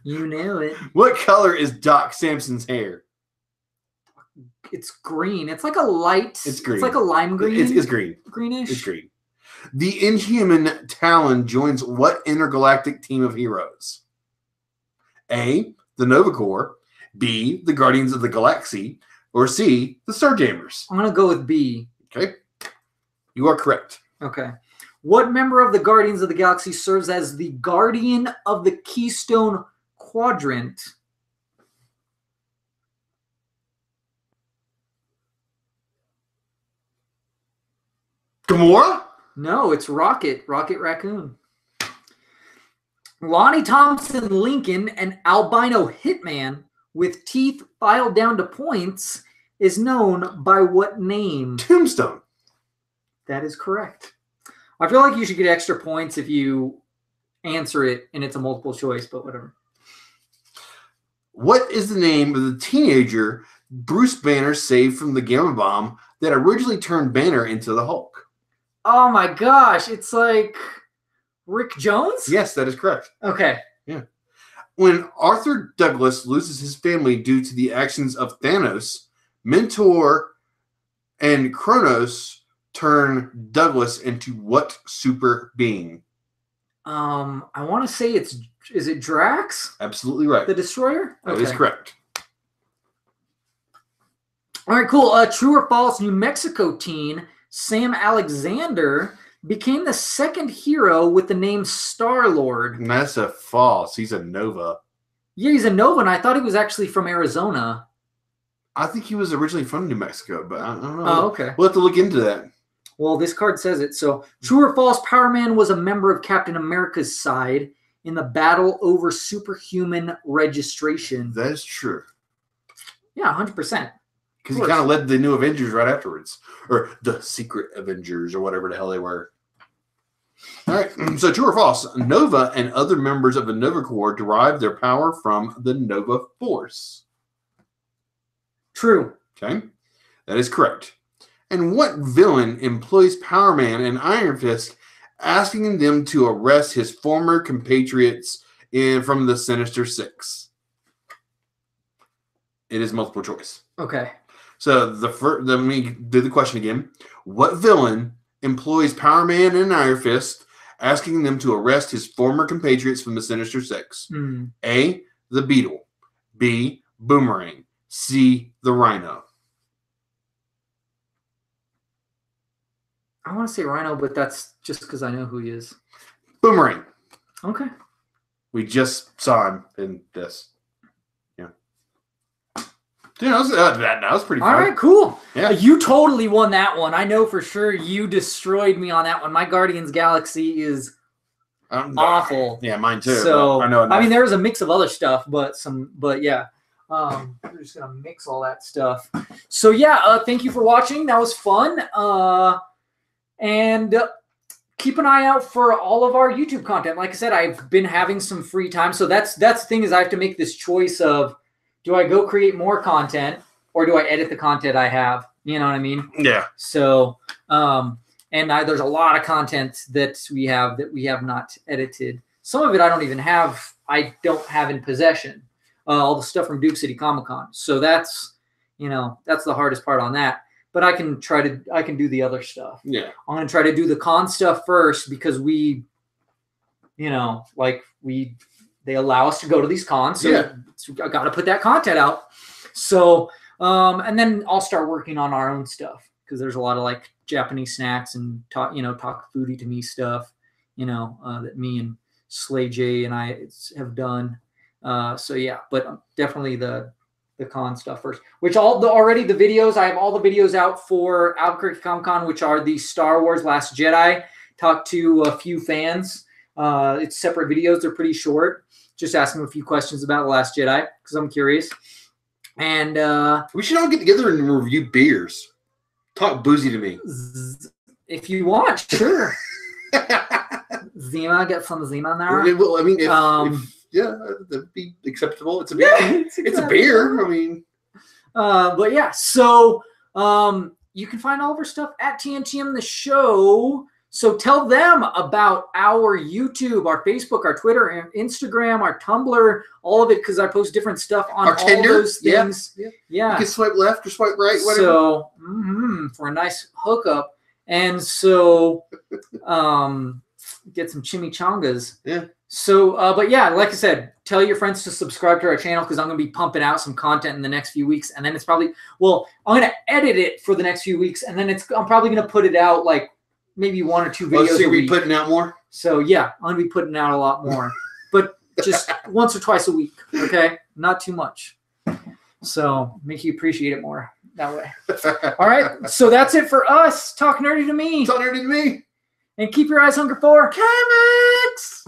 You know it. What color is Doc Samson's hair? It's green. It's like a light. It's green. It's like a lime green. It's green. Greenish. It's green. The Inhuman Talon joins what intergalactic team of heroes? A, the Nova Corps. B, the Guardians of the Galaxy. Or C, the Starjammers. I'm going to go with B. Okay. You are correct. Okay. What member of the Guardians of the Galaxy serves as the Guardian of the Keystone Quadrant? Gamora? No, it's Rocket. Rocket Raccoon. Lonnie Thompson Lincoln, an albino hitman with teeth filed down to points, is known by what name? Tombstone. That is correct. I feel like you should get extra points if you answer it and it's a multiple choice, but whatever. What is the name of the teenager Bruce Banner saved from the Gamma Bomb that originally turned Banner into the Hulk? Oh my gosh, it's like Rick Jones? Yes, that is correct. Okay. Yeah. When Arthur Douglas loses his family due to the actions of Thanos, Mentor and Kronos turn Douglas into what super being? I want to say is it Drax? Absolutely right. The Destroyer? That is correct. All right, cool. True or false, New Mexico teen Sam Alexander became the second hero with the name Star-Lord. And that's a false. He's a Nova. Yeah, he's a Nova, and I thought he was actually from Arizona. I think he was originally from New Mexico, but I don't know. Oh, okay. We'll have to look into that. Well, this card says it. So, true or false, Power Man was a member of Captain America's side in the battle over superhuman registration. That is true. Yeah, 100%. Because he kind of led the New Avengers right afterwards. Or the Secret Avengers, or whatever the hell they were. All right, so true or false, Nova and other members of the Nova Corps derive their power from the Nova Force. True. Okay, that is correct. And what villain employs Power Man and Iron Fist, asking them to arrest his former compatriots from the Sinister Six? It is multiple choice. Okay. So let me do the question again. What villain employs Power Man and Iron Fist, asking them to arrest his former compatriots from the Sinister Six? A, the Beetle. B, Boomerang. C, the Rhino. I want to say Rhino, but that's just because I know who he is. Boomerang. Okay. We just saw him in this. Yeah. Yeah, that was pretty fun. All right, cool. Yeah. You totally won that one. I know for sure you destroyed me on that one. My Guardians Galaxy is awful. Yeah, mine too. So I know. I mean, there was a mix of other stuff, but yeah. We're just gonna mix all that stuff. So yeah, thank you for watching. That was fun. And keep an eye out for all of our YouTube content. Like I said, I've been having some free time, so that's the thing is I have to make this choice of, do I go create more content or do I edit the content I have? You know what I mean? Yeah. So, there's a lot of content that we have not edited. Some of it I don't have in possession. All the stuff from Duke City Comic Con. So that's the hardest part on that. But I can do the other stuff. Yeah. I'm going to try to do the con stuff first because they allow us to go to these cons. So yeah. I got to put that content out. So, and then I'll start working on our own stuff because there's a lot of like Japanese snacks and talk foodie to me stuff. that me and Slay J and I have done. So yeah, but definitely the con stuff first. Which already the videos, I have all the videos out for Albuquerque Comic Con, which are the Star Wars Last Jedi. Talked to a few fans. It's separate videos. They're pretty short. Just asking a few questions about The Last Jedi because I'm curious. And we should all get together and review beers. Talk boozy to me. If you want, sure. Zima, get some Zima there. Well, I mean, yeah, that'd be acceptable. It's a beer. Yeah, it's a beer. I mean, but yeah, so you can find all of our stuff at TNTMTheShow. So tell them about our YouTube, our Facebook, our Twitter, our Instagram, our Tumblr, all of it, because I post different stuff on all those things. Yeah. You can swipe left or swipe right, whatever. So for a nice hookup. And so get some chimichangas. Yeah. So, but yeah, like I said, tell your friends to subscribe to our channel because I'm going to be pumping out some content in the next few weeks. And then it's probably, I'm going to edit it for the next few weeks. And then I'm probably going to put it out like maybe 1 or 2 videos so you're a week. putting out more? So yeah, I'm going to be putting out a lot more, but just once or twice a week. Okay. Not too much. So make you appreciate it more that way. All right. So that's it for us. Talk nerdy to me. Talk nerdy to me. And keep your eyes hungry for comics.